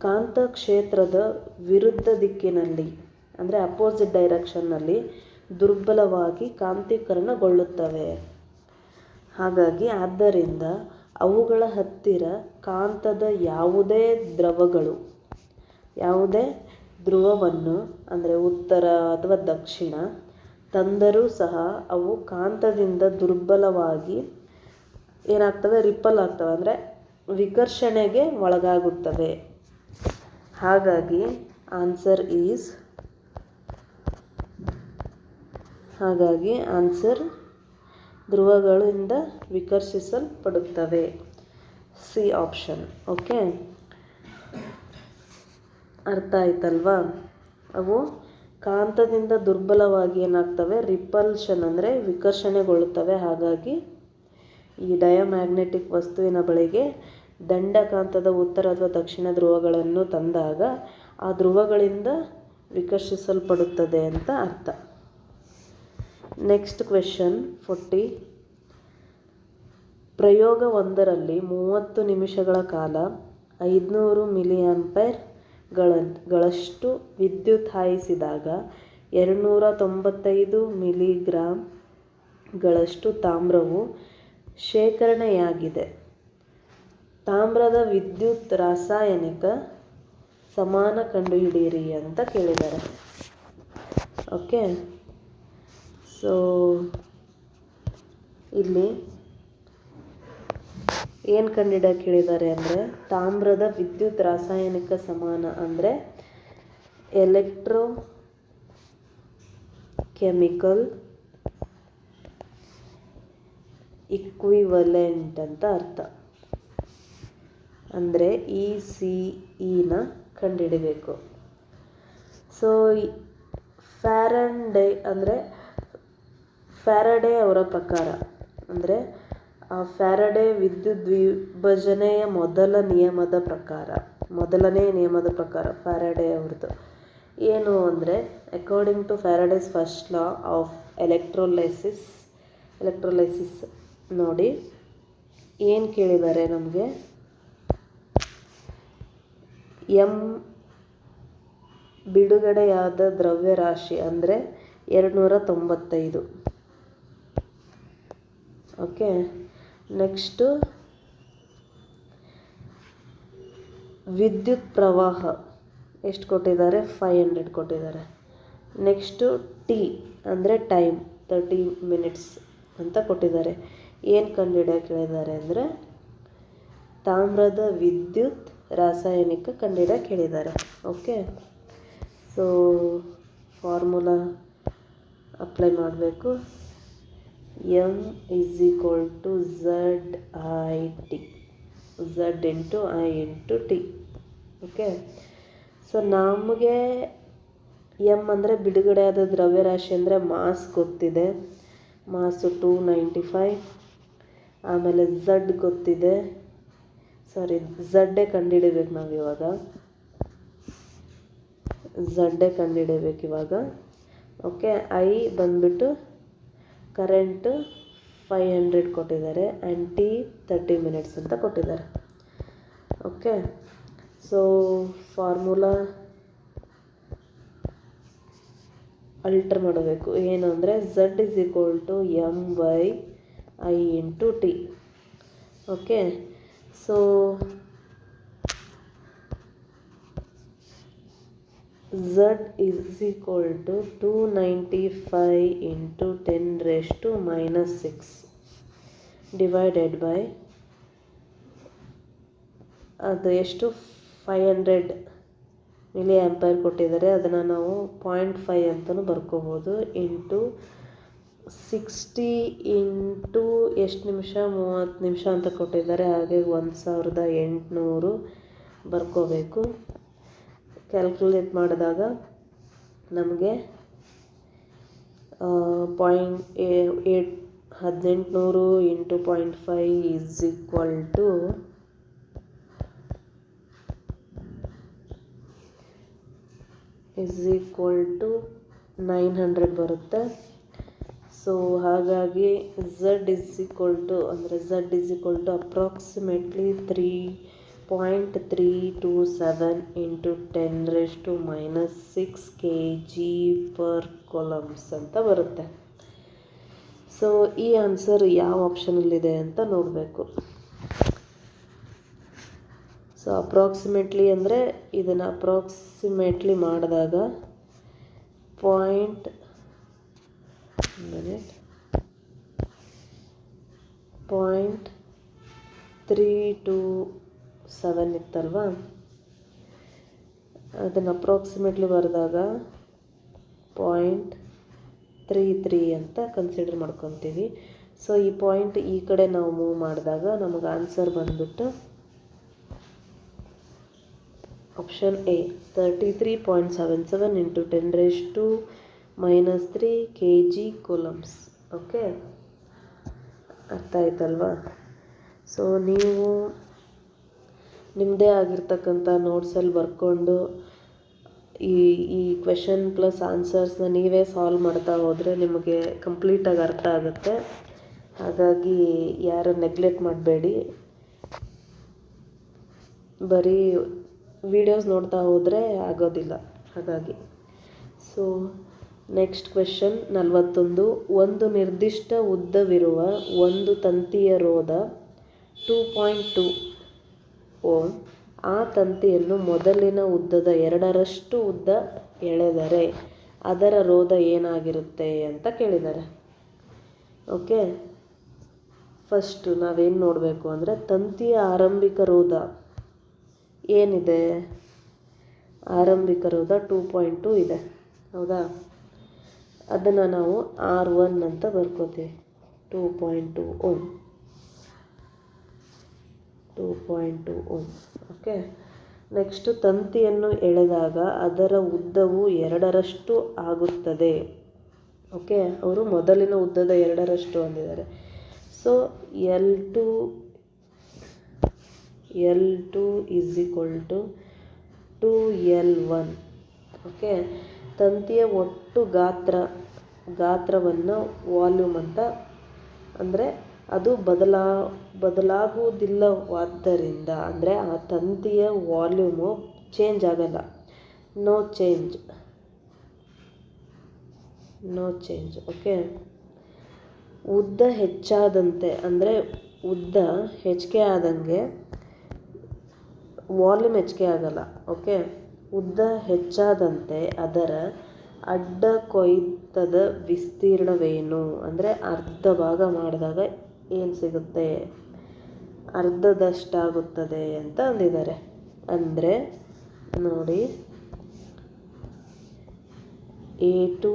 ಕಾಂತ ಕ್ಷೇತ್ರದ ವಿರುದ್ಧ ದಿಕ್ಕಿನಲ್ಲಿ, ಅಂದರೆ ಅಪೋಸಿಟ್ ಡೈರೆಕ್ಷನ್ನಲ್ಲಿ ದುರ್ಬಲವಾಗಿ ಕಾಂತೀಕರಣಗೊಳ್ಳುತ್ತವೆ. ಹಾಗಾಗಿ ಆದ್ದರಿಂದ ಅವುಗಳ ಹತ್ತಿರ ಕಾಂತದ ಯಾವುದೇ ಧ್ರುವವನ್ನು ಅಂದರೆ ಉತ್ತರ ಅಥವಾ ದಕ್ಷಿಣ ತಂದರೂ ಸಹ ಅವು ಕಾಂತದಿಂದ ದುರ್ಬಲವಾಗಿ ಏನಾಗ್ತವೆ, ರಿಪಲ್ ಆಗ್ತವೆ, ಅಂದರೆ ವಿಕರ್ಷಣೆಗೆ ಒಳಗಾಗುತ್ತವೆ. ಹಾಗಾಗಿ ಆನ್ಸರ್ ಧ್ರುವಗಳಿಂದ ವಿಕರ್ಷಿಸಲ್ಪಡುತ್ತವೆ, ಸಿ ಆಪ್ಷನ್. ಓಕೆ, ಅರ್ಥ ಆಯ್ತಲ್ವಾ? ಅವು ಕಾಂತದಿಂದ ದುರ್ಬಲವಾಗಿ ಏನಾಗ್ತವೆ, ರಿಪಲ್ಷನ್ ಅಂದರೆ ವಿಕರ್ಷಣೆಗೊಳ್ಳುತ್ತವೆ. ಹಾಗಾಗಿ ಈ ಡಯಾಮ್ಯಾಗ್ನೆಟಿಕ್ ವಸ್ತುವಿನ ಬಳಿಗೆ ದಂಡಕಾಂತದ ಉತ್ತರ ಅಥವಾ ದಕ್ಷಿಣ ಧ್ರುವಗಳನ್ನು ತಂದಾಗ ಆ ಧ್ರುವಗಳಿಂದ ವಿಕರ್ಷಿಸಲ್ಪಡುತ್ತದೆ ಅಂತ ಅರ್ಥ. Next question 40. ಪ್ರಯೋಗ 1ರಲ್ಲಿ 30 ನಿಮಿಷಗಳ ಕಾಲ 500 ಮಿಲಿಆಂಪೇರ್ಗಳಷ್ಟು ವಿದ್ಯುತ್ ಹಾಯಿಸಿದಾಗ 295 ಮಿಲಿಗ್ರಾಂಗಳಷ್ಟು ತಾಮ್ರವು ಶೇಖರಣೆಯಾಗಿದೆ. ತಾಮ್ರದ ವಿದ್ಯುತ್ ರಾಸಾಯನಿಕ ಸಮಾನ ಕಂಡುಹಿಡಿಯಿರಿ ಅಂತ ಕೇಳಿದ್ದಾರೆ. ಓಕೆ, ಸೊ ಇಲ್ಲಿ ಏನು ಕಂಡುಹಿಡಿಯಕ್ಕೆ ಹೇಳಿದ್ದಾರೆ ಅಂದರೆ ತಾಮ್ರದ ವಿದ್ಯುತ್ ರಾಸಾಯನಿಕ ಸಮಾನ ಅಂದರೆ ಎಲೆಕ್ಟ್ರೋ ಕೆಮಿಕಲ್ ಇಕ್ವಿವಲೆಂಟ್ ಅಂತ ಅರ್ಥ. ಅಂದರೆ ECEನ ಕಂಡುಹಿಡಿಬೇಕು. ಸೊ ಫ್ಯಾರಡೆ ಅವರ ಪ್ರಕಾರ ಅಂದರೆ ಫ್ಯಾರಡೆ ವಿದ್ಯುತ್ ವಿಭಜನೆಯ ಮೊದಲನೇ ನಿಯಮದ ಪ್ರಕಾರ ಫ್ಯಾರಡೆ ಅವ್ರದ್ದು ಏನು ಅಂದರೆ according to Faraday's first law of electrolysis ನೋಡಿ ಏನು ಕೇಳಿದ್ದಾರೆ ನಮಗೆ. ಬಿಡುಗಡೆಯಾದ ದ್ರವ್ಯರಾಶಿ ಅಂದರೆ 295. ಓಕೆ, ನೆಕ್ಸ್ಟು ವಿದ್ಯುತ್ ಪ್ರವಾಹ ಎಷ್ಟು ಕೊಟ್ಟಿದ್ದಾರೆ, 500 ಕೊಟ್ಟಿದ್ದಾರೆ. ನೆಕ್ಸ್ಟು ಟಿ ಅಂದರೆ ಟೈಮ್ 30 ಮಿನಿಟ್ಸ್ ಅಂತ ಕೊಟ್ಟಿದ್ದಾರೆ. ಏನು ಕಂಡುಹಿಡಿಯಕ್ಕೆ ಹೇಳಿದ್ದಾರೆ ಅಂದರೆ ತಾಮ್ರದ ವಿದ್ಯುತ್ ರಾಸಾಯನಿಕ ಕಂಡುಹಿಡಿಯಕ್ಕೆ ಹೇಳಿದ್ದಾರೆ. ಓಕೆ, ಸೊ ಫಾರ್ಮುಲಾ ಅಪ್ಲೈ ಮಾಡಬೇಕು. M is equal to ZIT, Z into I into T. Okay, so ನಮಗೆ M ಅಂದರೆ ಬಿಡುಗಡೆಯಾದ ದ್ರವ್ಯರಾಶಿ ಅಂದರೆ ಮಾಸ್ ಗೊತ್ತಿದೆ, ಮಾಸು 295. ಆಮೇಲೆ Z ಗೊತ್ತಿದೆ, ಝಡ್ಡೇ ಕಂಡುಹಿಡಿಬೇಕು ನಾವು ಇವಾಗ. ಓಕೆ, I ಬಂದ್ಬಿಟ್ಟು ಕರೆಂಟು 500 ಕೊಟ್ಟಿದ್ದಾರೆ ಆ್ಯಂಡ್ ಟಿ 30 ಮಿನಿಟ್ಸ್ ಅಂತ ಕೊಟ್ಟಿದ್ದಾರೆ. ಓಕೆ, ಸೊ ಫಾರ್ಮುಲಾ ಅಲ್ಟರ್ ಮಾಡಬೇಕು. ಏನು ಅಂದರೆ Z is equal to M/I into T. Okay, so Z is equal to 295 into 10⁻⁻6 divided by ಅದು ಎಷ್ಟು 500 ಮಿಲಿ ಆಂಪೇರ್ ಕೊಟ್ಟಿದ್ದಾರೆ. ಅದನ್ನು ನಾವು 0.5 ಅಂತಲೂ ಬರ್ಕೋಬೋದು. ಇಂಟು 60 ಇಂಟು ಎಷ್ಟು ನಿಮಿಷ, 30 ನಿಮಿಷ ಅಂತ ಕೊಟ್ಟಿದ್ದಾರೆ. ಹಾಗೆ 1800 ಬರ್ಕೋಬೇಕು. ಕ್ಯಾಲ್ಕುಲೇಟ್ ಮಾಡಿದಾಗ ನಮಗೆ 1800 ಇಂಟು 0.5 ಈಸ್ ಈಕ್ವಲ್ ಟು 900 ಬರುತ್ತೆ. ಸೊ ಹಾಗಾಗಿ Z is equal to approximately 3.327 into 10⁻⁻6 kg/coulombs ಅಂತ ಬರುತ್ತೆ. ಸೊ ಈ ಆನ್ಸರ್ ಯಾವ ಆಪ್ಷನಲ್ಲಿದೆ ಅಂತ ನೋಡಬೇಕು. ಸೊ ಅಪ್ರಾಕ್ಸಿಮೇಟ್ಲಿ ಅಂದರೆ ಇದನ್ನು ಅಪ್ರಾಕ್ಸಿಮೇಟ್ಲಿ ಮಾಡಿದಾಗ 0.327 ಇತ್ತಲ್ವಾ, ಅದನ್ನು ಅಪ್ರಾಕ್ಸಿಮೇಟ್ಲಿ ಬರೆದಾಗ 0.33 ಅಂತ ಕನ್ಸಿಡರ್ ಮಾಡ್ಕೊತೀವಿ. ಸೊ ಈ ಪಾಯಿಂಟ್ ಈ ಕಡೆ ನಾವು ಮೂವ್ ಮಾಡಿದಾಗ ನಮಗೆ ಆನ್ಸರ್ ಬಂದ್ಬಿಟ್ಟು option A 33.77 into 10⁻³ kg/coulombs. Okay, ಅರ್ಥ ಆಯ್ತಲ್ವಾ? ಸೊ ನೀವು ನಿಮ್ಮದೇ ಆಗಿರ್ತಕ್ಕಂಥ ನೋಟ್ಸಲ್ಲಿ ಬರ್ಕೊಂಡು ಈ ಈ ಕ್ವೆಶನ್ ಪ್ಲಸ್ ಆನ್ಸರ್ಸ್ನ ನೀವೇ ಸಾಲ್ವ್ ಮಾಡ್ತಾ ಹೋದರೆ ನಿಮಗೆ ಕಂಪ್ಲೀಟಾಗಿ ಅರ್ಥ ಆಗುತ್ತೆ. ಹಾಗಾಗಿ ಯಾರು ನೆಗ್ಲೆಕ್ಟ್ ಮಾಡಬೇಡಿ. ಬರೀ ವಿಡಿಯೋಸ್ ನೋಡ್ತಾ ಹೋದರೆ ಆಗೋದಿಲ್ಲ. ಹಾಗಾಗಿ ಸೊ ನೆಕ್ಸ್ಟ್ ಕ್ವೆಶನ್ 41. ಒಂದು ನಿರ್ದಿಷ್ಟ ಉದ್ದವಿರುವ ಒಂದು ತಂತಿಯ ರೋಧ 2.2 ಓಮ್. ಆ ತಂತಿಯನ್ನು ಮೊದಲಿನ ಉದ್ದದ 2ರಷ್ಟು ಉದ್ದ ಎಳೆದರೆ ಅದರ ರೋಧ ಏನಾಗಿರುತ್ತೆ ಅಂತ ಕೇಳಿದ್ದಾರೆ. ಓಕೆ, ಫಸ್ಟು ನಾವೇನು ನೋಡಬೇಕು ಅಂದರೆ ತಂತಿಯ ಆರಂಭಿಕ ರೋಧ ಏನಿದೆ, ಆರಂಭಿಕ ರೋಧ 2.2 ಇದೆ, ಹೌದಾ? ಅದನ್ನು ನಾವು R1 ಅಂತ ಬರ್ಕೋತೀವಿ. 2.2 ಓಮ್, 2.2 ಓಮ್. ಓಕೆ, ನೆಕ್ಸ್ಟು ತಂತಿಯನ್ನು ಎಳೆದಾಗ ಅದರ ಉದ್ದವು 2ರಷ್ಟು ಆಗುತ್ತದೆ. ಓಕೆ, ಅವರು ಮೊದಲಿನ ಉದ್ದದ 2ರಷ್ಟು ಅಂದಿದ್ದಾರೆ. So L2 is equal to 2L1. Okay, ತಂತಿಯ ಒಟ್ಟು ಗಾತ್ರವನ್ನು ವಾಲ್ಯೂಮ್ ಅಂತ, ಅಂದರೆ ಅದು ಬದಲಾಗುವುದಿಲ್ಲವಾದ್ದರಿಂದ, ಅಂದರೆ ಆ ತಂತಿಯ ವಾಲ್ಯೂಮು ಚೇಂಜ್ ಆಗಲ್ಲ. No change. ಓಕೆ, ಉದ್ದ ಹೆಚ್ಚಾದಂತೆ, ಅಂದರೆ ಉದ್ದ ಹೆಚ್ಚಿಗೆ ಆದಂಗೆ ವಾಲ್ಯೂಮ್ ಹೆಚ್ಚಿಗೆ ಆಗಲ್ಲ. ಓಕೆ, ಉದ್ದ ಹೆಚ್ಚಾದಂತೆ ಅದರ ಅಡ್ಡ ಕೊಯ್ತದ ವಿಸ್ತೀರ್ಣವೇನು, ಅಂದರೆ ಅರ್ಧ ಭಾಗ ಮಾಡಿದಾಗ ಏನು ಸಿಗುತ್ತೆ, ಅರ್ಧದಷ್ಟಾಗುತ್ತದೆ ಅಂತ ಅಂದಿದ್ದಾರೆ. ಅಂದರೆ ನೋಡಿ, A2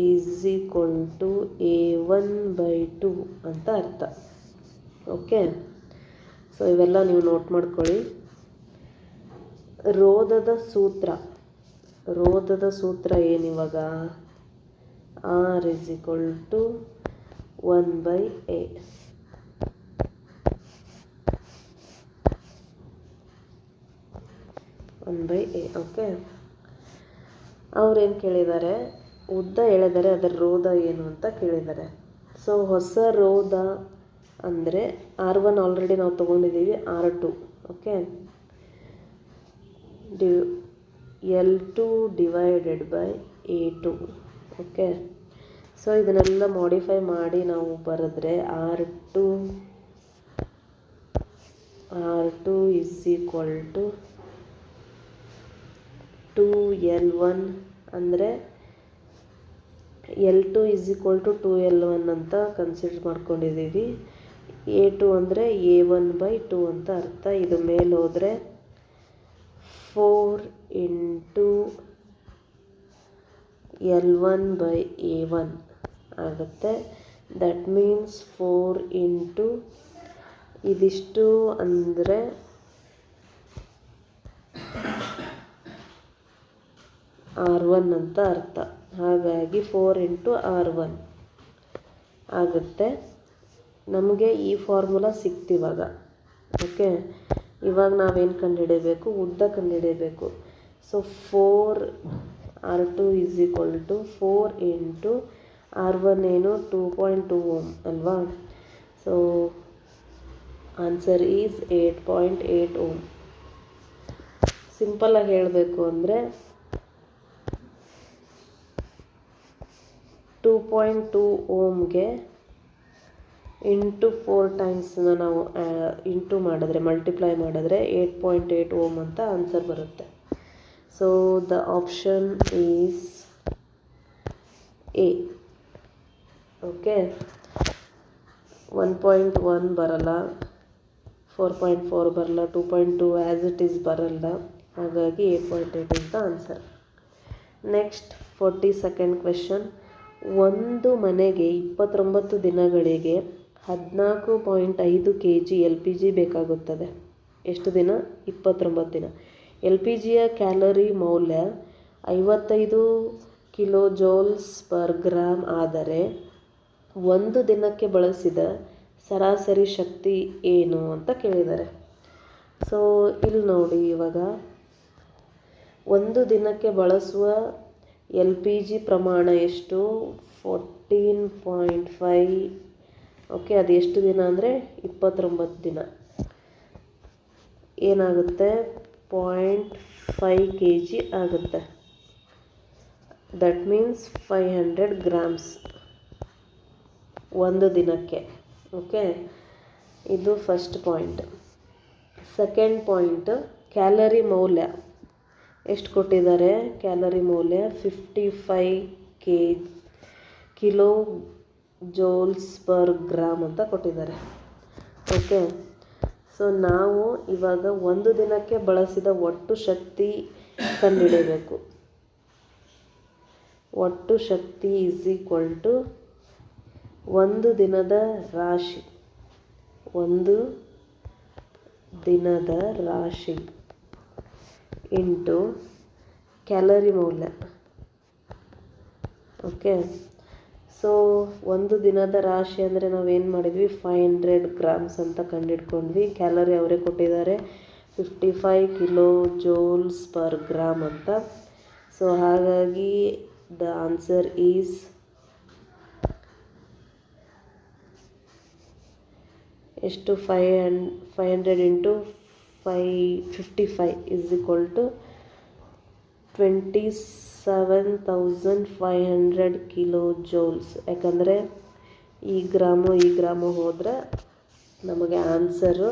is equal to A1/2 ಅಂತ ಅರ್ಥ. ಓಕೆ, ಸೊ ಇವೆಲ್ಲ ನೀವು ನೋಟ್ ಮಾಡ್ಕೊಳ್ಳಿ. ರೋಧದ ಸೂತ್ರ ಏನಿವಾಗ, R is equal to 1/A. Okay, ಅವ್ರೇನು ಕೇಳಿದ್ದಾರೆ, ಉದ್ದ ಎಳೆದರೆ ಅದರ ರೋಧ ಏನು ಅಂತ ಕೇಳಿದ್ದಾರೆ. ಸೊ ಹೊಸ ರೋಧ ಅಂದರೆ R1 ಆಲ್ರೆಡಿ ನಾವು ತೊಗೊಂಡಿದ್ದೀವಿ, R2. Okay, L2 divided by A2. Okay, so ಇದನ್ನೆಲ್ಲ ಮಾಡಿಫೈ ಮಾಡಿ ನಾವು ಬರೆದ್ರೆ R2 is equal to 2L1, ಅಂದರೆ L2 is equal to 2L1 ಅಂತ ಕನ್ಸಿಡರ್ ಮಾಡ್ಕೊಂಡಿದ್ದೀವಿ. A2 ಅಂದರೆ A1/2 ಅಂತ ಅರ್ಥ. ಇದು ಮೇಲೆ ಹೋದರೆ 4 ಇಂಟು L1/A1 ಆಗುತ್ತೆ. ದಟ್ ಮೀನ್ಸ್ 4 ಇಂಟು ಇದಿಷ್ಟು ಅಂದರೆ R1 ಅಂತ ಅರ್ಥ. ಹಾಗಾಗಿ 4 ಇಂಟು R1 ಆಗುತ್ತೆ. ನಮಗೆ ಈ ಫಾರ್ಮುಲಾ ಸಿಕ್ತಿವಾಗ. ಓಕೆ, ಇವಾಗ ನಾವೇನು ಕಂಡುಹಿಡಿಯಬೇಕು, ಉದ್ದ ಕಂಡುಹಿಡಿಯಬೇಕು. So 4R2 is equal to 4 into R1 ಏನು 2.2 ಓಮ್ ಅಲ್ವಾ? So answer is 8.8 ohm. ಸಿಂಪಲ್ಲಾಗಿ ಹೇಳಬೇಕು ಅಂದರೆ 2.2 ಓಮ್ಗೆ ಇಂಟು 4 ಟೈಮ್ಸ್ನ ನಾವು ಇಂಟು ಮಾಡಿದ್ರೆ, ಮಲ್ಟಿಪ್ಲೈ ಮಾಡಿದ್ರೆ 8.8 ಓಮ್ ಅಂತ ಆನ್ಸರ್ ಬರುತ್ತೆ. So the option is A. Okay, 1.1 ಬರಲ್ಲ, 4.4 ಬರಲ್ಲ, 2.2 ಆ್ಯಸ್ ಇಟ್ ಈಸ್ ಬರಲ್ಲ. ಹಾಗಾಗಿ 8.8 ಅಂತ ಆನ್ಸರ್. Next 42nd question. ಒಂದು ಮನೆಗೆ 29 ದಿನಗಳಿಗೆ 14.5 kg LPG ಬೇಕಾಗುತ್ತದೆ. ಎಷ್ಟು ದಿನ? 29 ದಿನ. LPGಯ ಕ್ಯಾಲರಿ ಮೌಲ್ಯ 55 kJ/g ಆದರೆ ಒಂದು ದಿನಕ್ಕೆ ಬಳಸಿದ ಸರಾಸರಿ ಶಕ್ತಿ ಏನು ಅಂತ ಕೇಳಿದ್ದಾರೆ. ಸೊ ಇಲ್ಲಿ ನೋಡಿ, ಇವಾಗ ಒಂದು ದಿನಕ್ಕೆ ಬಳಸುವ LPG ಪ್ರಮಾಣ ಎಷ್ಟು? 14.5. ಓಕೆ, ಅದು ಎಷ್ಟು ದಿನ ಅಂದರೆ 29 ದಿನ. ಏನಾಗುತ್ತೆ? 0.5 kg ಆಗುತ್ತೆ. ದಟ್ ಮೀನ್ಸ್ 500 grams ಒಂದು ದಿನಕ್ಕೆ. ಓಕೆ, ಇದು first point. Second point, calorie ಮೌಲ್ಯ ಎಷ್ಟು ಕೊಟ್ಟಿದ್ದಾರೆ? ಕ್ಯಾಲರಿ ಮೌಲ್ಯ 55 ಕಿಲೋ ಜೋಲ್ಸ್ ಪರ್ ಗ್ರಾಮ್ ಅಂತ ಕೊಟ್ಟಿದ್ದಾರೆ. ಓಕೆ, ಸೊ ನಾವು ಇವಾಗ ಒಂದು ದಿನಕ್ಕೆ ಬಳಸಿದ ಒಟ್ಟು ಶಕ್ತಿ ಕಂಡುಹಿಡಿಯಬೇಕು. ಒಟ್ಟು ಶಕ್ತಿ ಈಸ್ ಈಕ್ವಲ್ ಟು ಒಂದು ದಿನದ ರಾಶಿ, ಒಂದು ದಿನದ ರಾಶಿ ಇಂಟು ಕ್ಯಾಲರಿ ಮೌಲ್ಯ. ಓಕೆ, ಸೊ ಒಂದು ದಿನದ ರಾಶಿ ಅಂದರೆ ನಾವೇನು ಮಾಡಿದ್ವಿ? 500 grams ಅಂತ ಕಂಡುಹಿಡ್ಕೊಂಡ್ವಿ. ಕ್ಯಾಲರಿ ಅವರೇ ಕೊಟ್ಟಿದ್ದಾರೆ 55 ಕಿಲೋ ಜೋಲ್ಸ್ ಪರ್ ಗ್ರಾಮ್ ಅಂತ. ಸೊ ಹಾಗಾಗಿ ದ ಆನ್ಸರ್ ಈಸ್ ಎಷ್ಟು? 500 into 55 is equal to 27,500 kilo joules. ಯಾಕಂದರೆ ಈ ಗ್ರಾಮು ಹೋದರೆ ನಮಗೆ ಆನ್ಸರು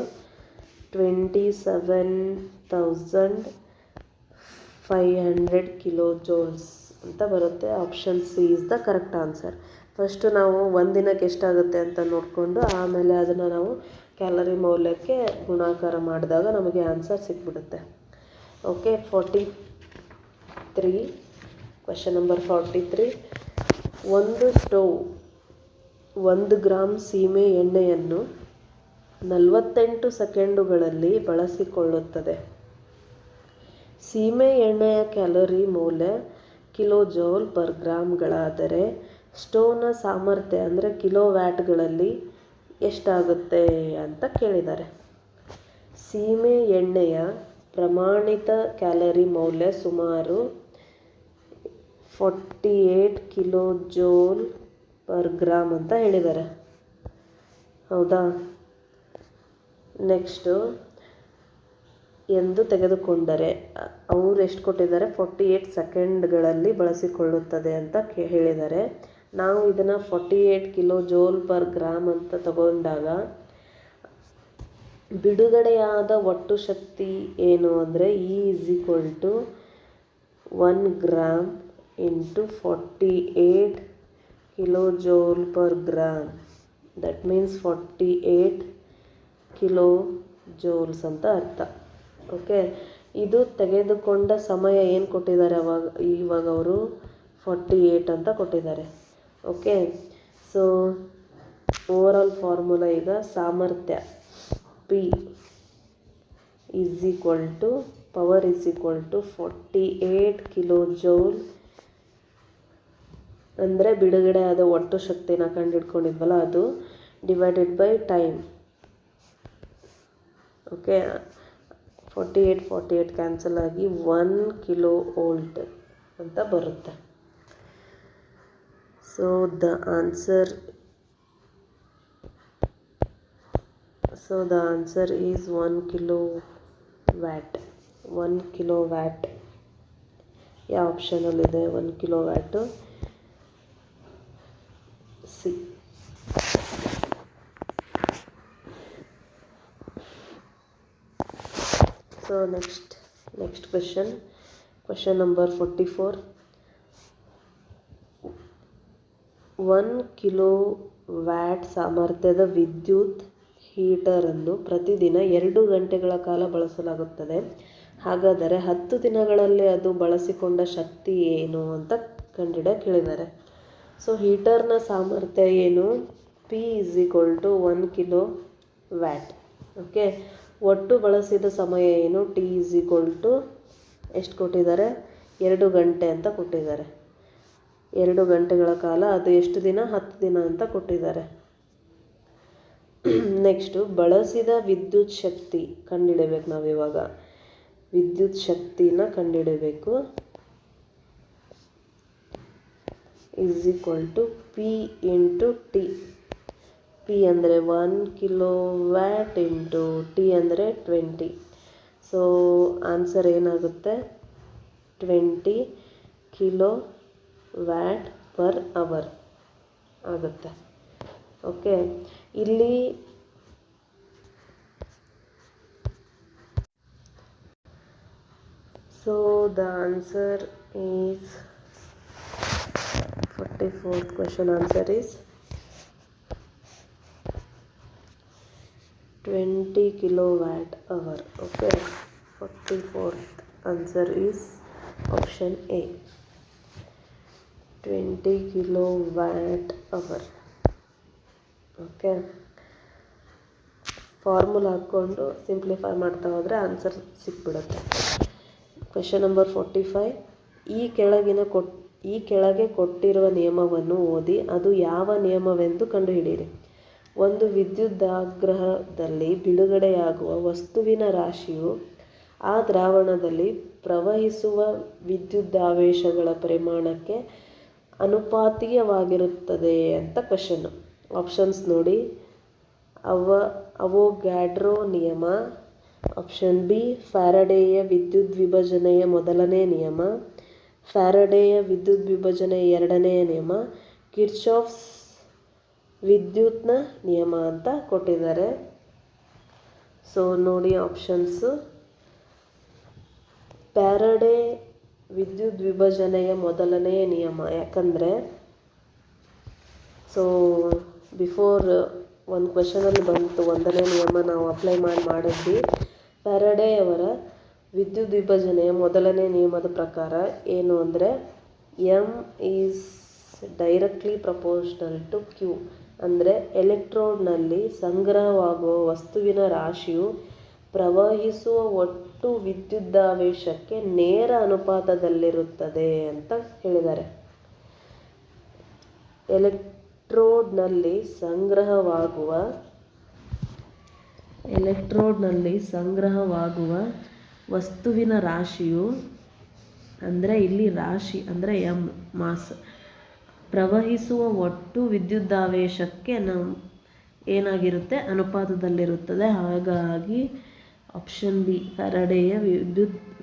27,500 ಕಿಲೋ ಜೋಲ್ಸ್ ಅಂತ ಬರುತ್ತೆ. Option C is the correct answer. First ನಾವು ಒಂದು ದಿನಕ್ಕೆ ಎಷ್ಟಾಗುತ್ತೆ ಅಂತ ನೋಡಿಕೊಂಡು ಆಮೇಲೆ ಅದನ್ನು ನಾವು ಕ್ಯಾಲರಿ ಮೌಲ್ಯಕ್ಕೆ ಗುಣಾಕಾರ ಮಾಡಿದಾಗ ನಮಗೆ ಆನ್ಸರ್ ಸಿಕ್ಬಿಡುತ್ತೆ. Okay, 43, question number 43. ಒಂದು ಸ್ಟೋವ್ 1 ಗ್ರಾಮ್ ಸೀಮೆ ಎಣ್ಣೆಯನ್ನು 48 ಸೆಕೆಂಡುಗಳಲ್ಲಿ ಬಳಸಿಕೊಳ್ಳುತ್ತದೆ. ಸೀಮೆ ಎಣ್ಣೆಯ ಕ್ಯಾಲರಿ ಮೌಲ್ಯ ಕಿಲೋ ಜೌಲ್ ಪರ್ ಗ್ರಾಮ್ಗಳಾದರೆ ಸ್ಟೋವ್ನ ಸಾಮರ್ಥ್ಯ ಅಂದರೆ ಕಿಲೋ ವ್ಯಾಟ್ಗಳಲ್ಲಿ ಎಷ್ಟಾಗುತ್ತೆ ಅಂತ ಕೇಳಿದ್ದಾರೆ. ಸೀಮೆ ಎಣ್ಣೆಯ ಪ್ರಮಾಣಿತ ಕ್ಯಾಲರಿ ಮೌಲ್ಯ ಸುಮಾರು 48 ಕಿಲೋ ಜೌಲ್ ಪರ್ ಗ್ರಾಮ್ ಅಂತ ಹೇಳಿದ್ದಾರೆ. ಹೌದಾ? ನೆಕ್ಸ್ಟು ಎಂದು ತೆಗೆದುಕೊಂಡರೆ ಅವರು ಎಷ್ಟು ಕೊಟ್ಟಿದ್ದಾರೆ? 48 ಸೆಕೆಂಡ್ಗಳಲ್ಲಿ ಬಳಸಿಕೊಳ್ಳುತ್ತದೆ ಅಂತ ಹೇಳಿದ್ದಾರೆ. ನಾವು ಇದನ್ನು 48 ಕಿಲೋ ಜೋಲ್ ಪರ್ ಗ್ರಾಮ್ ಅಂತ ತಗೊಂಡಾಗ ಬಿಡುಗಡೆಯಾದ ಒಟ್ಟು ಶಕ್ತಿ ಏನು ಅಂದರೆ E is equal to 1 gram into 48 kilo joule per gram. That means 48 kilo joules ಅಂತ ಅರ್ಥ. ಓಕೆ, ಇದು ತೆಗೆದುಕೊಂಡ ಸಮಯ ಏನು ಕೊಟ್ಟಿದ್ದಾರೆ? ಇವಾಗ ಅವರು 48 ಅಂತ ಕೊಟ್ಟಿದ್ದಾರೆ. ಓಕೆ, ಸೊ ಓವರಾಲ್ ಫಾರ್ಮುಲಾ ಈಗ ಸಾಮರ್ಥ್ಯ P is equal to power is equal to 48 kilo joule ಅಂದರೆ ಬಿಡುಗಡೆ ಆದ ಒಟ್ಟು ಶಕ್ತಿನ ಕಂಡುಹಿಡ್ಕೊಂಡಿದ್ವಲ್ಲ ಅದು divided by time. Okay, 48 cancel ಆಗಿ 1 ಕಿಲೋ ವೋಲ್ಟ್ ಅಂತ ಬರುತ್ತೆ. So the answer is 1 kilo watt. 1 kilo watt ಯಾವ ಆಪ್ಷನಲ್ಲಿದೆ? 1 kilo watt C. So next question number 44. 1 kilo watt ಸಾಮರ್ಥ್ಯದ ವಿದ್ಯುತ್ ಹೀಟರನ್ನು ಪ್ರತಿದಿನ 2 ಗಂಟೆಗಳ ಕಾಲ ಬಳಸಲಾಗುತ್ತದೆ. ಹಾಗಾದರೆ 10 ದಿನಗಳಲ್ಲಿ ಅದು ಬಳಸಿಕೊಂಡ ಶಕ್ತಿ ಏನು ಅಂತ ಕಂಡುಹಿಡಿಯ ಕೇಳಿದ್ದಾರೆ. ಸೊ ಹೀಟರ್ನ ಸಾಮರ್ಥ್ಯ ಏನು? P is equal to 1 kilo watt. Okay, ಒಟ್ಟು ಬಳಸಿದ ಸಮಯ ಏನು? T ಈಸ್ ಈಕ್ವಲ್ ಟು ಎಷ್ಟು ಕೊಟ್ಟಿದ್ದಾರೆ? 2 ಗಂಟೆ ಅಂತ ಕೊಟ್ಟಿದ್ದಾರೆ. 2 ಗಂಟೆಗಳ ಕಾಲ, ಅದು ಎಷ್ಟು ದಿನ? 10 ದಿನ ಅಂತ ಕೊಟ್ಟಿದ್ದಾರೆ. ನೆಕ್ಸ್ಟು ಬಳಸಿದ ವಿದ್ಯುತ್ ಶಕ್ತಿ ಕಂಡುಹಿಡಿಬೇಕು ನಾವಿವಾಗ. ವಿದ್ಯುತ್ ಶಕ್ತಿನ ಕಂಡುಹಿಡಬೇಕು. Is equal to P into T. P ಅಂದರೆ 1 ಕಿಲೋವ್ಯಾಟ್ ಇಂಟು ಟಿ ಅಂದರೆ 20. ಸೊ ಆನ್ಸರ್ ಏನಾಗುತ್ತೆ? 20 ಕಿಲೋವ್ಯಾಟ್ ಪರ್ ಅವರ್ ಆಗುತ್ತೆ. ಓಕೆ, ಇಲ್ಲಿ so the answer is 44th question answer is 20 kilowatt hour. Okay, 44th answer is option A, 20 kilowatt hour. Okay, formula ಹಾಕ್ಕೊಂಡು ಸಿಂಪ್ಲಿಫೈ ಮಾಡ್ತಾ ಹೋದರೆ ಆನ್ಸರ್ ಸಿಕ್ಬಿಡುತ್ತೆ. Question number 45. ಈ ಕೆಳಗೆ ಕೊಟ್ಟಿರುವ ನಿಯಮವನ್ನು ಓದಿ ಅದು ಯಾವ ನಿಯಮವೆಂದು ಕಂಡುಹಿಡಿಯಿರಿ. ಒಂದು ವಿದ್ಯುದಾಗ್ರಹದಲ್ಲಿ ಬಿಡುಗಡೆಯಾಗುವ ವಸ್ತುವಿನ ರಾಶಿಯು ಆ ದ್ರಾವಣದಲ್ಲಿ ಪ್ರವಹಿಸುವ ವಿದ್ಯುದಾವೇಶಗಳ ಪರಿಮಾಣಕ್ಕೆ ಅನುಪಾತೀಯವಾಗಿರುತ್ತದೆ ಅಂತ ಕ್ವೆಶನ್ನು. ಆಪ್ಷನ್ಸ್ ನೋಡಿ. ಅವೋಗಾಡ್ರೋ ನಿಯಮ, ಆಪ್ಷನ್ ಬಿ ಫ್ಯಾರಡೆಯ ವಿದ್ಯುದ್ವಿಭಜನೆಯ ಮೊದಲನೇ ನಿಯಮ, ಫ್ಯಾರಡೆಯ ವಿದ್ಯುದ್ವಿಭಜನೆಯ ಎರಡನೆಯ ನಿಯಮ, ಕಿರ್ಚಾಫ್ಸ್ ವಿದ್ಯುತ್ನ ನಿಯಮ ಅಂತ ಕೊಟ್ಟಿದ್ದಾರೆ. ಸೊ ನೋಡಿ ಆಪ್ಷನ್ಸು. ಫ್ಯಾರಡೆ ವಿದ್ಯುದ್ವಿಭಜನೆಯ ಮೊದಲನೆಯ ನಿಯಮ, ಯಾಕಂದರೆ ಸೊ ಬಿಫೋರ್ ಒಂದು ಕ್ವೆಶನಲ್ಲಿ ಬಂತು, ಒಂದನೇ ನಿಯಮ ನಾವು ಅಪ್ಲೈ ಮಾಡಿದ್ವಿ. ಫ್ಯಾರಡೆಯವರ ವಿದ್ಯುದ್ವಿಭಜನೆಯ ಮೊದಲನೇ ನಿಯಮದ ಪ್ರಕಾರ ಏನು ಅಂದರೆ M is directly proportional to Q. ಅಂದರೆ ಎಲೆಕ್ಟ್ರೋಡ್ನಲ್ಲಿ ಸಂಗ್ರಹವಾಗುವ ವಸ್ತುವಿನ ರಾಶಿಯು ಪ್ರವಹಿಸುವ ಒಟ್ಟು ವಿದ್ಯುದಾವೇಶಕ್ಕೆ ನೇರ ಅನುಪಾತದಲ್ಲಿರುತ್ತದೆ ಅಂತ ಹೇಳಿದ್ದಾರೆ. ಎಲೆಕ್ಟ್ರೋಡ್ನಲ್ಲಿ ಸಂಗ್ರಹವಾಗುವ ವಸ್ತುವಿನ ರಾಶಿಯು, ಅಂದರೆ ಇಲ್ಲಿ ರಾಶಿ ಅಂದರೆ ಎಮ್ ಮಾಸ್, ಪ್ರವಹಿಸುವ ಒಟ್ಟು ವಿದ್ಯುದಾವೇಶಕ್ಕೆ ಏನಾಗಿರುತ್ತೆ? ಅನುಪಾತದಲ್ಲಿರುತ್ತದೆ. ಹಾಗಾಗಿ ಆಪ್ಷನ್ ಬಿ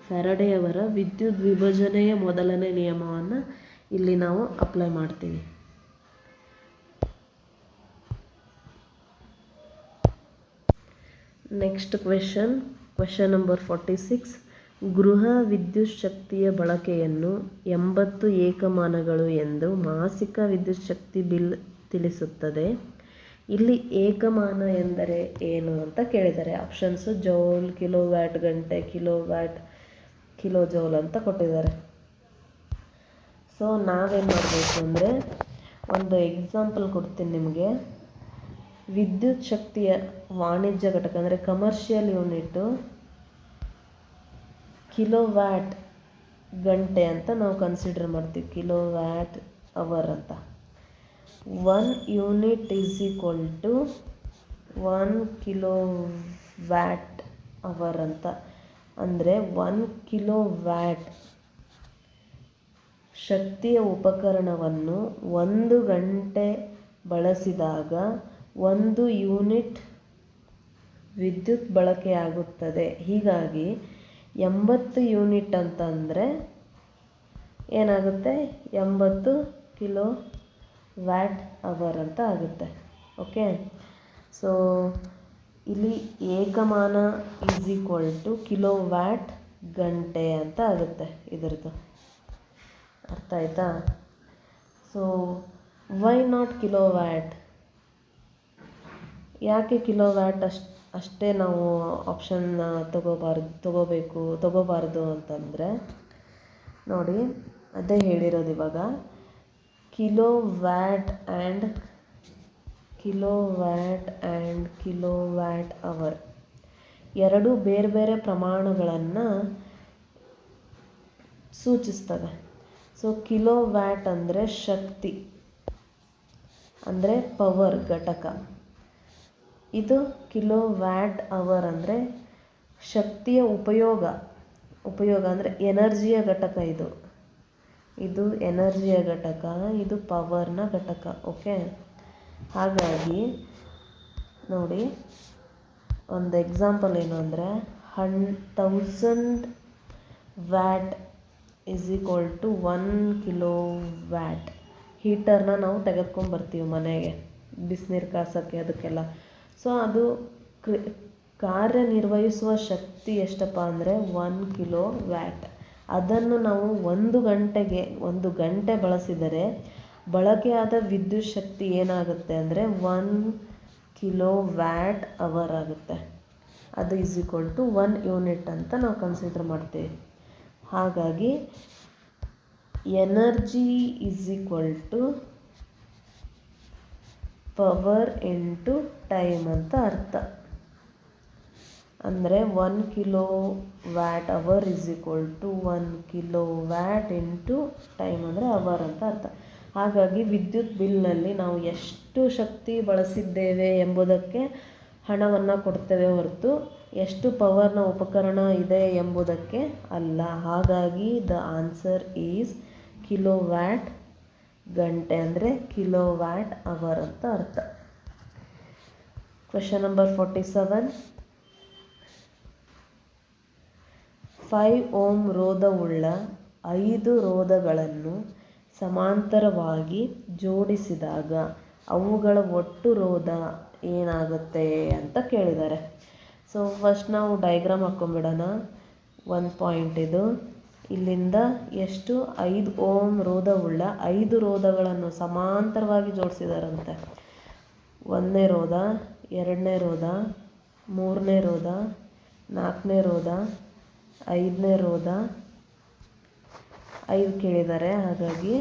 ಫ್ಯಾರಡೆಯವರ ವಿದ್ಯುದ್ವಿಭಜನೆಯ ಮೊದಲನೇ ನಿಯಮವನ್ನು ಇಲ್ಲಿ ನಾವು ಅಪ್ಲೈ ಮಾಡ್ತೀವಿ. Next question number 46. ಗೃಹ ವಿದ್ಯುತ್ ಶಕ್ತಿಯ ಬಳಕೆಯನ್ನು 80 ಏಕಮಾನಗಳು ಎಂದು ಮಾಸಿಕ ವಿದ್ಯುತ್ ಶಕ್ತಿ ಬಿಲ್ ತಿಳಿಸುತ್ತದೆ. ಇಲ್ಲಿ ಏಕಮಾನ ಎಂದರೆ ಏನು ಅಂತ ಕೇಳಿದ್ದಾರೆ. ಆಪ್ಷನ್ಸು ಜೌಲ್, ಕಿಲೋವ್ಯಾಟ್ ಗಂಟೆ, ಕಿಲೋವ್ಯಾಟ್, ಕಿಲೋ ಜೌಲ್ ಅಂತ ಕೊಟ್ಟಿದ್ದಾರೆ. ಸೊ ನಾವೇನು ಮಾಡಬೇಕು ಅಂದರೆ ಒಂದು ಎಕ್ಸಾಂಪಲ್ ಕೊಡ್ತೀನಿ ನಿಮಗೆ. ವಿದ್ಯುತ್ ಶಕ್ತಿಯ ವಾಣಿಜ್ಯ ಘಟಕ ಅಂದರೆ ಕಮರ್ಷಿಯಲ್ ಯೂನಿಟು ಕಿಲೋವ್ಯಾಟ್ ಗಂಟೆ ಅಂತ ನಾವು ಕನ್ಸಿಡರ್ ಮಾಡ್ತೀವಿ, ಕಿಲೋವ್ಯಾಟ್ ಅವರ್ ಅಂತ. 1 unit is equal to 1 kilowatt hour ಅಂತ. ಅಂದರೆ 1 ಕಿಲೋವ್ಯಾಟ್ ಶಕ್ತಿಯ ಉಪಕರಣವನ್ನು 1 ಗಂಟೆ ಬಳಸಿದಾಗ 1 ಯೂನಿಟ್ ವಿದ್ಯುತ್ ಬಳಕೆಯಾಗುತ್ತದೆ. ಹೀಗಾಗಿ 80 ಯೂನಿಟ್ ಅಂತಂದರೆ ಏನಾಗುತ್ತೆ? 80 ಕಿಲೋ ವ್ಯಾಟ್ ಅವರ್ ಅಂತ ಆಗುತ್ತೆ. ಓಕೆ, ಸೊ ಇಲ್ಲಿ ಏಕಮಾನ ಈಸ್ ಈಕ್ವಲ್ ಟು ಕಿಲೋವ್ಯಾಟ್ ಗಂಟೆ ಅಂತ ಆಗುತ್ತೆ. ಇದರದ್ದು ಅರ್ಥ ಆಯ್ತಾ? So why not kilowatt? ಯಾಕೆ ಕಿಲೋವ್ಯಾಟ್ ಅಷ್ಟೇ ನಾವು ಆಪ್ಷನ್ ತಗೋಬಾರ್ದು ಅಂತಂದರೆ ನೋಡಿ, ಅದೇ ಹೇಳಿರೋದು ಇವಾಗ. ಕಿಲೋವ್ಯಾಟ್ ಆ್ಯಂಡ್ ಕಿಲೋವ್ಯಾಟ್ ಅವರ್ ಎರಡು ಬೇರೆ ಬೇರೆ ಪ್ರಮಾಣಗಳನ್ನು ಸೂಚಿಸ್ತವೆ. ಸೊ ಕಿಲೋವ್ಯಾಟ್ ಅಂದರೆ ಶಕ್ತಿ, ಅಂದರೆ ಪವರ್ ಘಟಕ. ಇದು ಕಿಲೋವ್ಯಾಟ್ ಅವರ್ ಅಂದರೆ ಶಕ್ತಿಯ ಉಪಯೋಗ, ಉಪಯೋಗ ಅಂದರೆ ಎನರ್ಜಿಯ ಘಟಕ ಇದು ಎನರ್ಜಿಯ ಘಟಕ, ಇದು ಪವರ್ನ ಘಟಕ. ಓಕೆ, ಹಾಗಾಗಿ ನೋಡಿ ಒಂದು ಎಕ್ಸಾಂಪಲ್ ಏನು ಅಂದರೆ 1000 watt is equal to 1 kilo watt. ಹೀಟರ್ನ ನಾವು ತೆಗೆದುಕೊಂಡ್ಬರ್ತೀವಿ ಮನೆಗೆ ಬಿಸಿನೀರು ಕಾಸೋಕ್ಕೆ ಅದಕ್ಕೆಲ್ಲ. ಸೊ ಅದು ಕಾರ್ಯನಿರ್ವಹಿಸುವ ಶಕ್ತಿ ಎಷ್ಟಪ್ಪ ಅಂದರೆ 1 ಕಿಲೋ ವ್ಯಾಟ್. ಅದನ್ನು ನಾವು 1 ಗಂಟೆ ಬಳಸಿದರೆ ಬಳಕೆಯಾದ ವಿದ್ಯುತ್ ಶಕ್ತಿ ಏನಾಗುತ್ತೆ ಅಂದರೆ 1 ಕಿಲೋ ವ್ಯಾಟ್ ಅವರ್ ಆಗುತ್ತೆ. ಅದು ಈಸ್ ಈಕ್ವಲ್ ಟು 1 ಯೂನಿಟ್ ಅಂತ ನಾವು ಕನ್ಸಿಡರ್ ಮಾಡ್ತೀವಿ. ಹಾಗಾಗಿ energy is equal to power into time ಅಂತ ಅರ್ಥ. ಅಂದರೆ 1 kilo watt hour is equal to 1 kilo watt into time ಅಂದರೆ ಅವರ್ ಅಂತ ಅರ್ಥ. ಹಾಗಾಗಿ ವಿದ್ಯುತ್ ಬಿಲ್ನಲ್ಲಿ ನಾವು ಎಷ್ಟು ಶಕ್ತಿ ಬಳಸಿದ್ದೇವೆ ಎಂಬುದಕ್ಕೆ ಹಣವನ್ನು ಕೊಡ್ತೇವೆ ಹೊರತು ಎಷ್ಟು ಪವರ್ನ ಉಪಕರಣ ಇದೆ ಎಂಬುದಕ್ಕೆ ಅಲ್ಲ. ಹಾಗಾಗಿ the answer is kilo watt ಗಂಟೆ ಅಂದರೆ ಕಿಲೋ ವ್ಯಾಟ್ ಅವರ್ ಅಂತ ಅರ್ಥ. Question number 47. 5 ಓಮ್ ರೋಧವುಳ್ಳ 5 ರೋಧಗಳನ್ನು ಸಮಾಂತರವಾಗಿ ಜೋಡಿಸಿದಾಗ ಅವುಗಳ ಒಟ್ಟು ರೋಧ ಏನಾಗುತ್ತೆ ಅಂತ ಕೇಳಿದ್ದಾರೆ. ಸೊ ಫಸ್ಟ್ ನಾವು ಡೈಗ್ರಾಮ್ ಹಾಕ್ಕೊಂಬಿಡೋಣ. 1 ಪಾಯಿಂಟ್ ಇದು. ಇಲ್ಲಿಂದ ಎಷ್ಟು 5 ಓಮ್ ರೋಧವುಳ್ಳ 5 ರೋಧಗಳನ್ನು ಸಮಾಂತರವಾಗಿ ಜೋಡಿಸಿದಾರಂತೆ. 1ನೇ ರೋಧ, 2ನೇ ರೋಧ, 3ನೇ ರೋಧ, 4ನೇ ರೋಧ, 5ನೇ ರೋಧ, 5 ಕೇಳಿದ್ದಾರೆ. ಹಾಗಾಗಿ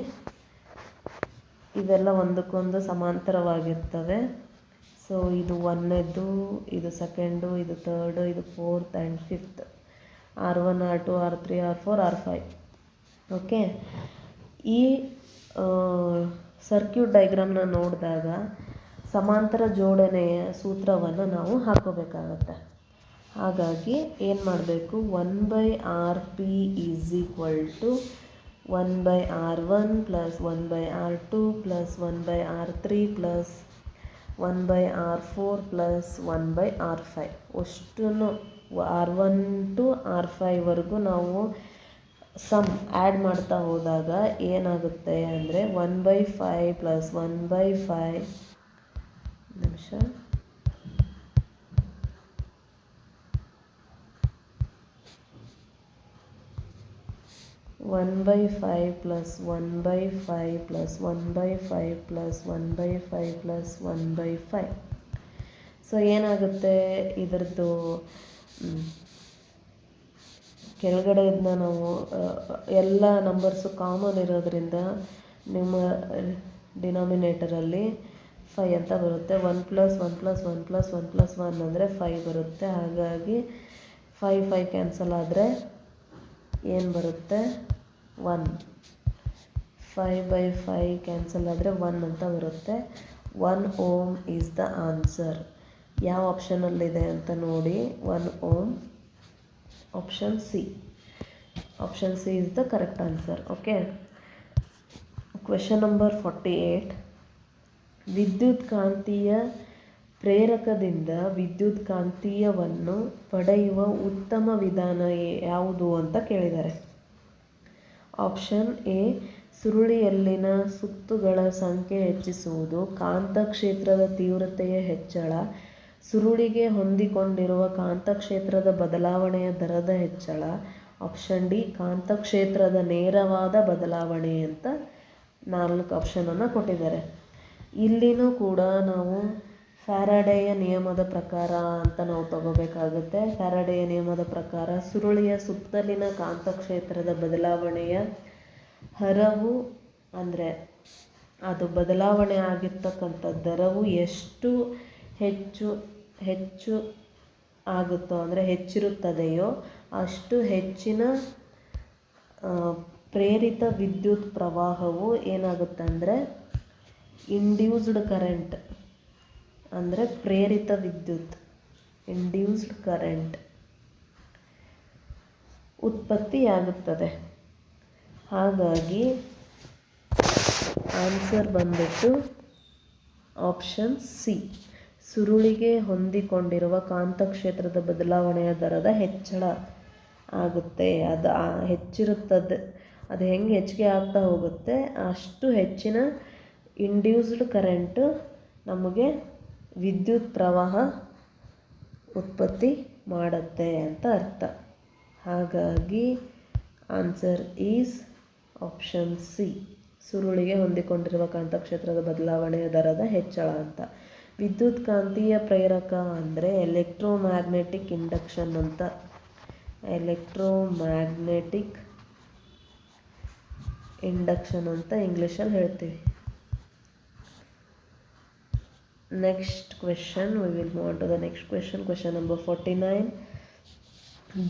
ಇವೆಲ್ಲ ಒಂದಕ್ಕೊಂದು ಸಮಾಂತರವಾಗಿರ್ತವೆ. ಸೊ ಇದು 1ನೇದು, ಇದು 2ಂಡು, ಇದು 3ರ್ಡು, ಇದು 4th and 5th. R1, R2, R3, R4, R5. Okay, ಈ ಸರ್ಕ್ಯೂಟ್ ಡೈಗ್ರಾಮ್ನ ನೋಡಿದಾಗ ಸಮಾಂತರ ಜೋಡಣೆಯ ಸೂತ್ರವನ್ನು ನಾವು ಹಾಕೋಬೇಕಾಗತ್ತೆ. ಹಾಗಾಗಿ ಏನು ಮಾಡಬೇಕು, 1/Rp is equal to 1/R1 plus 1/R2 plus 1/R3 plus 1/R4 plus 1/R5. ಅಷ್ಟನ್ನು R1 ಟು R5ವರೆಗೂ ನಾವು ಸಮ್ ಆ್ಯಡ್ ಮಾಡ್ತಾ ಹೋದಾಗ ಏನಾಗುತ್ತೆ ಅಂದರೆ 1/5 ಪ್ಲಸ್ 1/5 ನಿಮಿಷ 1/5 plus 1/5 plus 1/5 plus 1/5 plus 1/5. So ಏನಾಗುತ್ತೆ, ಇದರದ್ದು ಕೆಳಗಡೆಯಿಂದ ನಾವು ಎಲ್ಲ ನಂಬರ್ಸು ಕಾಮನ್ ಇರೋದ್ರಿಂದ ನಿಮ್ಮ ಡಿನಾಮಿನೇಟರಲ್ಲಿ 5 ಅಂತ ಬರುತ್ತೆ. 1 ಪ್ಲಸ್ 1 ಪ್ಲಸ್ 1 ಪ್ಲಸ್ 1 ಪ್ಲಸ್ 1 ಅಂದರೆ 5 ಬರುತ್ತೆ. ಹಾಗಾಗಿ 5 ಕ್ಯಾನ್ಸಲ್ ಆದರೆ ಏನು ಬರುತ್ತೆ, 1. 5/5 ಕ್ಯಾನ್ಸಲ್ ಆದರೆ 1 ಅಂತ ಬರುತ್ತೆ. 1 ಓಮ್ ಈಸ್ ದ ಆನ್ಸರ್. ಯಾವ ಆಪ್ಷನಲ್ಲಿದೆ ಅಂತ ನೋಡಿ. 1 ohm, option C. Option C is the correct answer. Okay, question number 48. ವಿದ್ಯುತ್ ಕಾಂತೀಯ ಪ್ರೇರಕದಿಂದ ವಿದ್ಯುತ್ ಕಾಂತೀಯವನ್ನು ಪಡೆಯುವ ಉತ್ತಮ ವಿಧಾನ ಯಾವುದು ಅಂತ ಕೇಳಿದ್ದಾರೆ. ಆಪ್ಷನ್ ಎ, ಸುರುಳಿಯಲ್ಲಿನ ಸುತ್ತುಗಳ ಸಂಖ್ಯೆ ಹೆಚ್ಚಿಸುವುದು. ಕಾಂತಕ್ಷೇತ್ರದ ತೀವ್ರತೆಯ ಹೆಚ್ಚಳ. ಸುರುಳಿಗೆ ಹೊಂದಿಕೊಂಡಿರುವ ಕಾಂತಕ್ಷೇತ್ರದ ಬದಲಾವಣೆಯ ದರದ ಹೆಚ್ಚಳ. ಆಪ್ಷನ್ ಡಿ, ಕಾಂತಕ್ಷೇತ್ರದ ನೇರವಾದ ಬದಲಾವಣೆ ಅಂತ 4 ಆಪ್ಷನನ್ನು ಕೊಟ್ಟಿದ್ದಾರೆ. ಇಲ್ಲಿನೂ ಕೂಡ ನಾವು ಫ್ಯಾರಡೆಯ ನಿಯಮದ ಪ್ರಕಾರ ಅಂತ ನಾವು ತಗೋಬೇಕಾಗುತ್ತೆ. ಫ್ಯಾರಡೆಯ ನಿಯಮದ ಪ್ರಕಾರ ಸುರುಳಿಯ ಸುತ್ತಲಿನ ಕಾಂತಕ್ಷೇತ್ರದ ಬದಲಾವಣೆಯ ಹರವು ಅಂದರೆ ಅದು ಬದಲಾವಣೆ ಆಗಿರ್ತಕ್ಕಂಥ ದರವು ಎಷ್ಟು ಹೆಚ್ಚು ಆಗುತ್ತೋ ಅಂದರೆ ಹೆಚ್ಚಿರುತ್ತದೆಯೋ ಅಷ್ಟು ಹೆಚ್ಚಿನ ಪ್ರೇರಿತ ವಿದ್ಯುತ್ ಪ್ರವಾಹವು ಏನಾಗುತ್ತೆ ಅಂದರೆ ಇಂಡ್ಯೂಸ್ಡ್ ಕರೆಂಟ್ ಅಂದರೆ ಪ್ರೇರಿತ ವಿದ್ಯುತ್, ಇಂಡ್ಯೂಸ್ಡ್ ಕರೆಂಟ್ ಉತ್ಪತ್ತಿಯಾಗುತ್ತದೆ. ಹಾಗಾಗಿ ಆನ್ಸರ್ ಬಂದ್ಬಿಟ್ಟು ಆಪ್ಷನ್ ಸಿ, ಸುರುಳಿಗೆ ಹೊಂದಿಕೊಂಡಿರುವ ಕಾಂತಕ್ಷೇತ್ರದ ಬದಲಾವಣೆಯ ದರದ ಹೆಚ್ಚಳ ಆಗುತ್ತೆ. ಅದು ಹೆಚ್ಚಿರುತ್ತದೆ. ಅದು ಹೆಂಗೆ ಹೆಚ್ಚಿಗೆ ಆಗ್ತಾ ಹೋಗುತ್ತೆ ಅಷ್ಟು ಹೆಚ್ಚಿನ ಇಂಡ್ಯೂಸ್ಡ್ ಕರೆಂಟು ನಮಗೆ ವಿದ್ಯುತ್ ಪ್ರವಾಹ ಉತ್ಪತ್ತಿ ಮಾಡುತ್ತೆ ಅಂತ ಅರ್ಥ. ಹಾಗಾಗಿ ಆನ್ಸರ್ ಈಸ್ ಆಪ್ಷನ್ ಸಿ, ಸುರುಳಿಗೆ ಹೊಂದಿಕೊಂಡಿರುವ ಕಾಂತಕ್ಷೇತ್ರದ ಬದಲಾವಣೆಯ ದರದ ಹೆಚ್ಚಳ ಅಂತ. ವಿದ್ಯುತ್ ಕಾಂತೀಯ ಪ್ರೇರಕ ಅಂದರೆ ಎಲೆಕ್ಟ್ರೋಮ್ಯಾಗ್ನೆಟಿಕ್ ಇಂಡಕ್ಷನ್ ಅಂತ, ಎಲೆಕ್ಟ್ರೋಮ್ಯಾಗ್ನೆಟಿಕ್ ಇಂಡಕ್ಷನ್ ಅಂತ ಇಂಗ್ಲೀಷಲ್ಲಿ ಹೇಳ್ತೀವಿ. Next question, we will move on to the next question. Question number 49.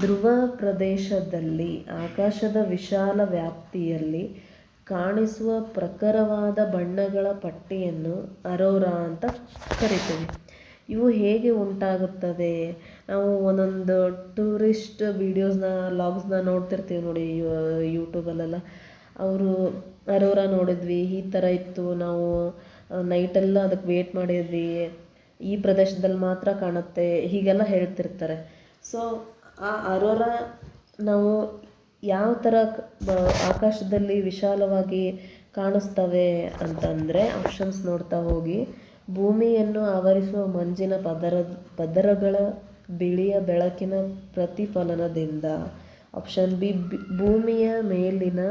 ಧ್ರುವ ಪ್ರದೇಶದಲ್ಲಿ ಆಕಾಶದ ವಿಶಾಲ ವ್ಯಾಪ್ತಿಯಲ್ಲಿ ಕಾಣಿಸುವ ಪ್ರಖರವಾದ ಬಣ್ಣಗಳ ಪಟ್ಟಿಯನ್ನು ಅರೋರಾ ಅಂತ ಕರಿತೀವಿ. ಇವು ಹೇಗೆ ಉಂಟಾಗುತ್ತದೆ? ನಾವು ಒಂದೊಂದು ಟೂರಿಸ್ಟ್ ವೀಡಿಯೋಸ್ನ ಲಾಗ್ಸ್ನ ನೋಡ್ತಿರ್ತೀವಿ ನೋಡಿ ಯೂಟ್ಯೂಬಲ್ಲೆಲ್ಲ. ಅವರು ಅರೋರಾ ನೋಡಿದ್ವಿ, ಈ ಥರ ಇತ್ತು, ನಾವು ನೈಟೆಲ್ಲ ಅದಕ್ಕೆ ವೇಟ್ ಮಾಡಿದ್ವಿ, ಈ ಪ್ರದೇಶದಲ್ಲಿ ಮಾತ್ರ ಕಾಣುತ್ತೆ, ಹೀಗೆಲ್ಲ ಹೇಳ್ತಿರ್ತಾರೆ. ಸೊ ಆ ಅರೋರಾ ನಾವು ಯಾವ ಥರ ಆಕಾಶದಲ್ಲಿ ವಿಶಾಲವಾಗಿ ಕಾಣಿಸ್ತವೆ ಅಂತಂದರೆ, ಆಪ್ಷನ್ಸ್ ನೋಡ್ತಾ ಹೋಗಿ. ಭೂಮಿಯನ್ನು ಆವರಿಸುವ ಮಂಜಿನ ಪದರಗಳ ಬಿಳಿಯ ಬೆಳಕಿನ ಪ್ರತಿಫಲನದಿಂದ. ಆಪ್ಷನ್ ಬಿ, ಭೂಮಿಯ ಮೇಲಿನ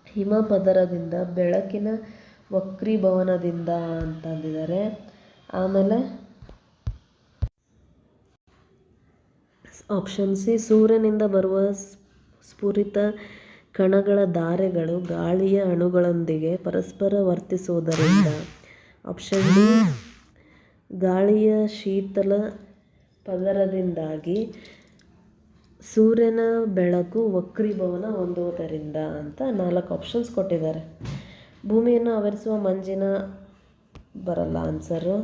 ಹಿಮಪದರದಿಂದ, ಬೆಳಕಿನ ವಕ್ರೀಭವನದಿಂದ ಅಂತಂದಿದ್ದಾರೆ. ಆಮೇಲೆ ಆಪ್ಷನ್ ಸಿ, ಸೂರ್ಯನಿಂದ ಬರುವ ಸ್ಫುರಿತ ಕಣಗಳ ಧಾರೆಗಳು ಗಾಳಿಯ ಅಣುಗಳೊಂದಿಗೆ ಪರಸ್ಪರ ವರ್ತಿಸುವುದರಿಂದ. ಆಪ್ಷನ್ ಡಿ, ಗಾಳಿಯ ಶೀತಲ ಪದರದಿಂದಾಗಿ ಸೂರ್ಯನ ಬೆಳಕು ವಕ್ರೀಭವನ ಹೊಂದುವುದರಿಂದ ಅಂತ 4 ಆಪ್ಷನ್ಸ್ ಕೊಟ್ಟಿದ್ದಾರೆ. ಭೂಮಿಯನ್ನು ಆವರಿಸುವ ಮಂಜಿನ ಬರಲ್ಲ ಆನ್ಸರು.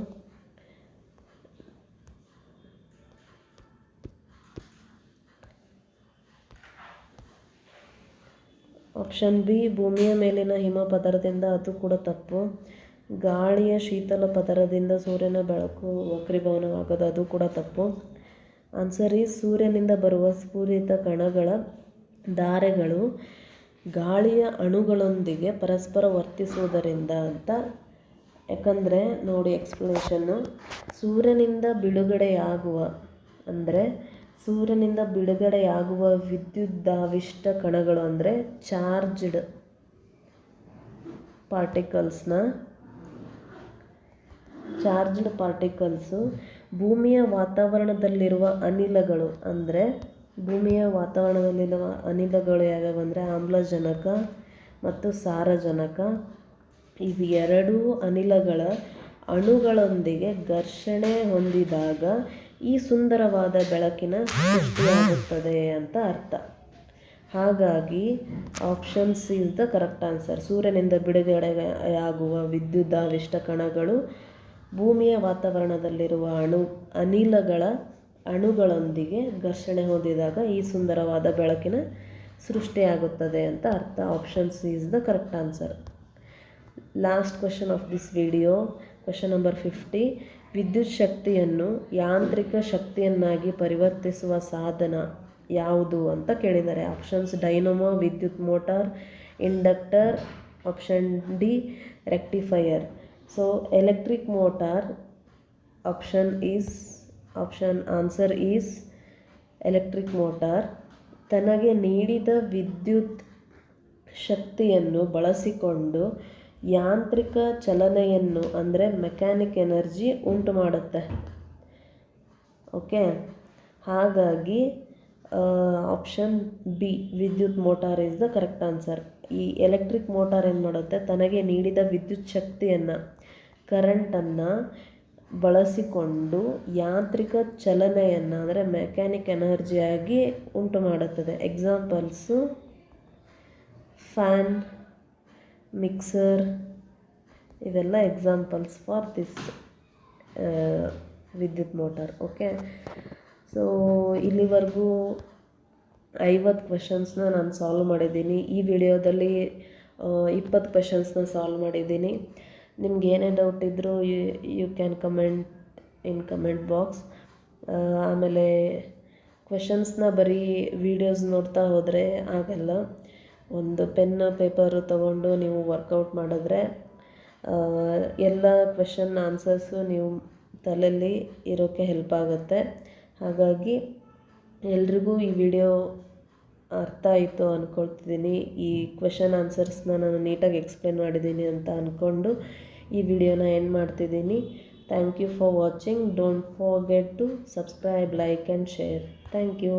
ಆಪ್ಷನ್ ಬಿ, ಭೂಮಿಯ ಮೇಲಿನ ಹಿಮ ಪದರದಿಂದ, ಅದು ಕೂಡ ತಪ್ಪು. ಗಾಳಿಯ ಶೀತಲ ಪದರದಿಂದ ಸೂರ್ಯನ ಬೆಳಕು ವಕ್ರೀಭವನವಾಗೋದು, ಅದು ಕೂಡ ತಪ್ಪು. ಆನ್ಸರ್ ಈ, ಸೂರ್ಯನಿಂದ ಬರುವ ಸ್ಫುರಿತ ಕಣಗಳ ಧಾರೆಗಳು ಗಾಳಿಯ ಅಣುಗಳೊಂದಿಗೆ ಪರಸ್ಪರ ವರ್ತಿಸುವುದರಿಂದ ಅಂತ. ಯಾಕಂದರೆ ನೋಡಿ ಎಕ್ಸ್ಪ್ಲನೇಷನ್ನು, ಸೂರ್ಯನಿಂದ ಬಿಡುಗಡೆಯಾಗುವ ವಿದ್ಯುದಾವಿಷ್ಟ ಕಣಗಳು ಅಂದರೆ ಚಾರ್ಜ್ಡ್ ಪಾರ್ಟಿಕಲ್ಸು ಭೂಮಿಯ ವಾತಾವರಣದಲ್ಲಿರುವ ಅನಿಲಗಳು, ಅಂದರೆ ಭೂಮಿಯ ವಾತಾವರಣದಲ್ಲಿರುವ ಅನಿಲಗಳು ಯಾವ್ಯಾವು ಅಂದರೆ ಆಮ್ಲಜನಕ ಮತ್ತು ಸಾರಜನಕ. ಇವೆರಡೂ ಅನಿಲಗಳ ಅಣುಗಳೊಂದಿಗೆ ಘರ್ಷಣೆ ಹೊಂದಿದಾಗ ಈ ಸುಂದರವಾದ ಬೆಳಕಿನ ಸೃಷ್ಟಿಯಾಗುತ್ತದೆ ಅಂತ ಅರ್ಥ. ಹಾಗಾಗಿ option C is the correct answer. ಸೂರ್ಯನಿಂದ ಬಿಡುಗಡೆಯಾಗುವ ವಿದ್ಯುದಾವಿಷ್ಟ ಕಣಗಳು ಭೂಮಿಯ ವಾತಾವರಣದಲ್ಲಿರುವ ಅನಿಲಗಳ ಅಣುಗಳೊಂದಿಗೆ ಘರ್ಷಣೆ ಹೊಂದಿದಾಗ ಈ ಸುಂದರವಾದ ಬೆಳಕಿನ ಸೃಷ್ಟಿಯಾಗುತ್ತದೆ ಅಂತ ಅರ್ಥ. Option C is the correct answer. Last question of this video, question number 50. ವಿದ್ಯುತ್ ಶಕ್ತಿಯನ್ನು ಯಾಂತ್ರಿಕ ಶಕ್ತಿಯನ್ನಾಗಿ ಪರಿವರ್ತಿಸುವ ಸಾಧನ ಯಾವುದು ಅಂತ ಕೇಳಿದ್ದಾರೆ. ಆಪ್ಷನ್ಸ್ ಡೈನಮೋ, ವಿದ್ಯುತ್ motor, inductor. Option D, rectifier. So electric motor, answer is electric motor. ತನಗೆ ನೀಡಿದ ವಿದ್ಯುತ್ ಶಕ್ತಿಯನ್ನು ಬಳಸಿಕೊಂಡು ಯಾಂತ್ರಿಕ ಚಲನೆಯನ್ನು ಅಂದರೆ ಮೆಕ್ಯಾನಿಕ್ ಎನರ್ಜಿ ಉಂಟು ಮಾಡುತ್ತೆ. ಓಕೆ, ಹಾಗಾಗಿ ಆಪ್ಷನ್ ಬಿ, ವಿದ್ಯುತ್ motor is the correct answer. ಈ ಎಲೆಕ್ಟ್ರಿಕ್ ಮೋಟಾರ್ ಏನು ಮಾಡುತ್ತೆ, ತನಗೆ ನೀಡಿದ ವಿದ್ಯುತ್ ಶಕ್ತಿಯನ್ನು, ಕರೆಂಟನ್ನು ಬಳಸಿಕೊಂಡು ಯಾಂತ್ರಿಕ ಚಲನೆಯನ್ನು ಅಂದರೆ ಮೆಕ್ಯಾನಿಕ್ ಎನರ್ಜಿಯಾಗಿ ಉಂಟು ಮಾಡುತ್ತದೆ. ಎಕ್ಸಾಂಪಲ್ಸು ಫ್ಯಾನ್, ಮಿಕ್ಸರ್, ಇವೆಲ್ಲ ಎಕ್ಸಾಂಪಲ್ಸ್ ಫಾರ್ ದಿಸ್ ವಿದ್ಯುತ್ ಮೋಟಾರ್. ಓಕೆ, ಸೊ ಇಲ್ಲಿವರೆಗೂ 50 ಕ್ವೆಶನ್ಸ್ನ ನಾನು ಸಾಲ್ವ್ ಮಾಡಿದ್ದೀನಿ. ಈ ವಿಡಿಯೋದಲ್ಲಿ 20 ಕ್ವೆಶನ್ಸ್ನ ಸಾಲ್ವ್ ಮಾಡಿದ್ದೀನಿ. ನಿಮ್ಗೆ ಏನೇ ಡೌಟ್ ಇದ್ದರೂ you can comment in comment box. ಆಮೇಲೆ ಕ್ವೆಶನ್ಸ್ನ ಬರೀ ವೀಡಿಯೋಸ್ ನೋಡ್ತಾ ಹೋದರೆ ಆಗಲ್ಲ. ಒಂದು ಪೆನ್ನು ಪೇಪರು ತೊಗೊಂಡು ನೀವು ವರ್ಕೌಟ್ ಮಾಡಿದ್ರೆ ಎಲ್ಲ ಕ್ವೆಶನ್ ಆನ್ಸರ್ಸು ನೀವು ತಲೆಯಲ್ಲಿ ಇರೋಕ್ಕೆ ಹೆಲ್ಪ್ ಆಗುತ್ತೆ. ಹಾಗಾಗಿ ಎಲ್ರಿಗೂ ಈ ವಿಡಿಯೋ ಅರ್ಥ ಆಯಿತು ಅಂದ್ಕೊಳ್ತಿದ್ದೀನಿ. ಈ ಕ್ವೆಶನ್ ಆನ್ಸರ್ಸ್ನ ನಾನು ನೀಟಾಗಿ ಎಕ್ಸ್ಪ್ಲೇನ್ ಮಾಡಿದ್ದೀನಿ ಅಂತ ಅಂದ್ಕೊಂಡು ಈ ವಿಡಿಯೋನ ಎಂಡ್ ಮಾಡ್ತಿದ್ದೀನಿ. Thank you for watching. Don't forget to subscribe, like and share. Thank you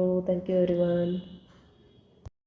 everyone.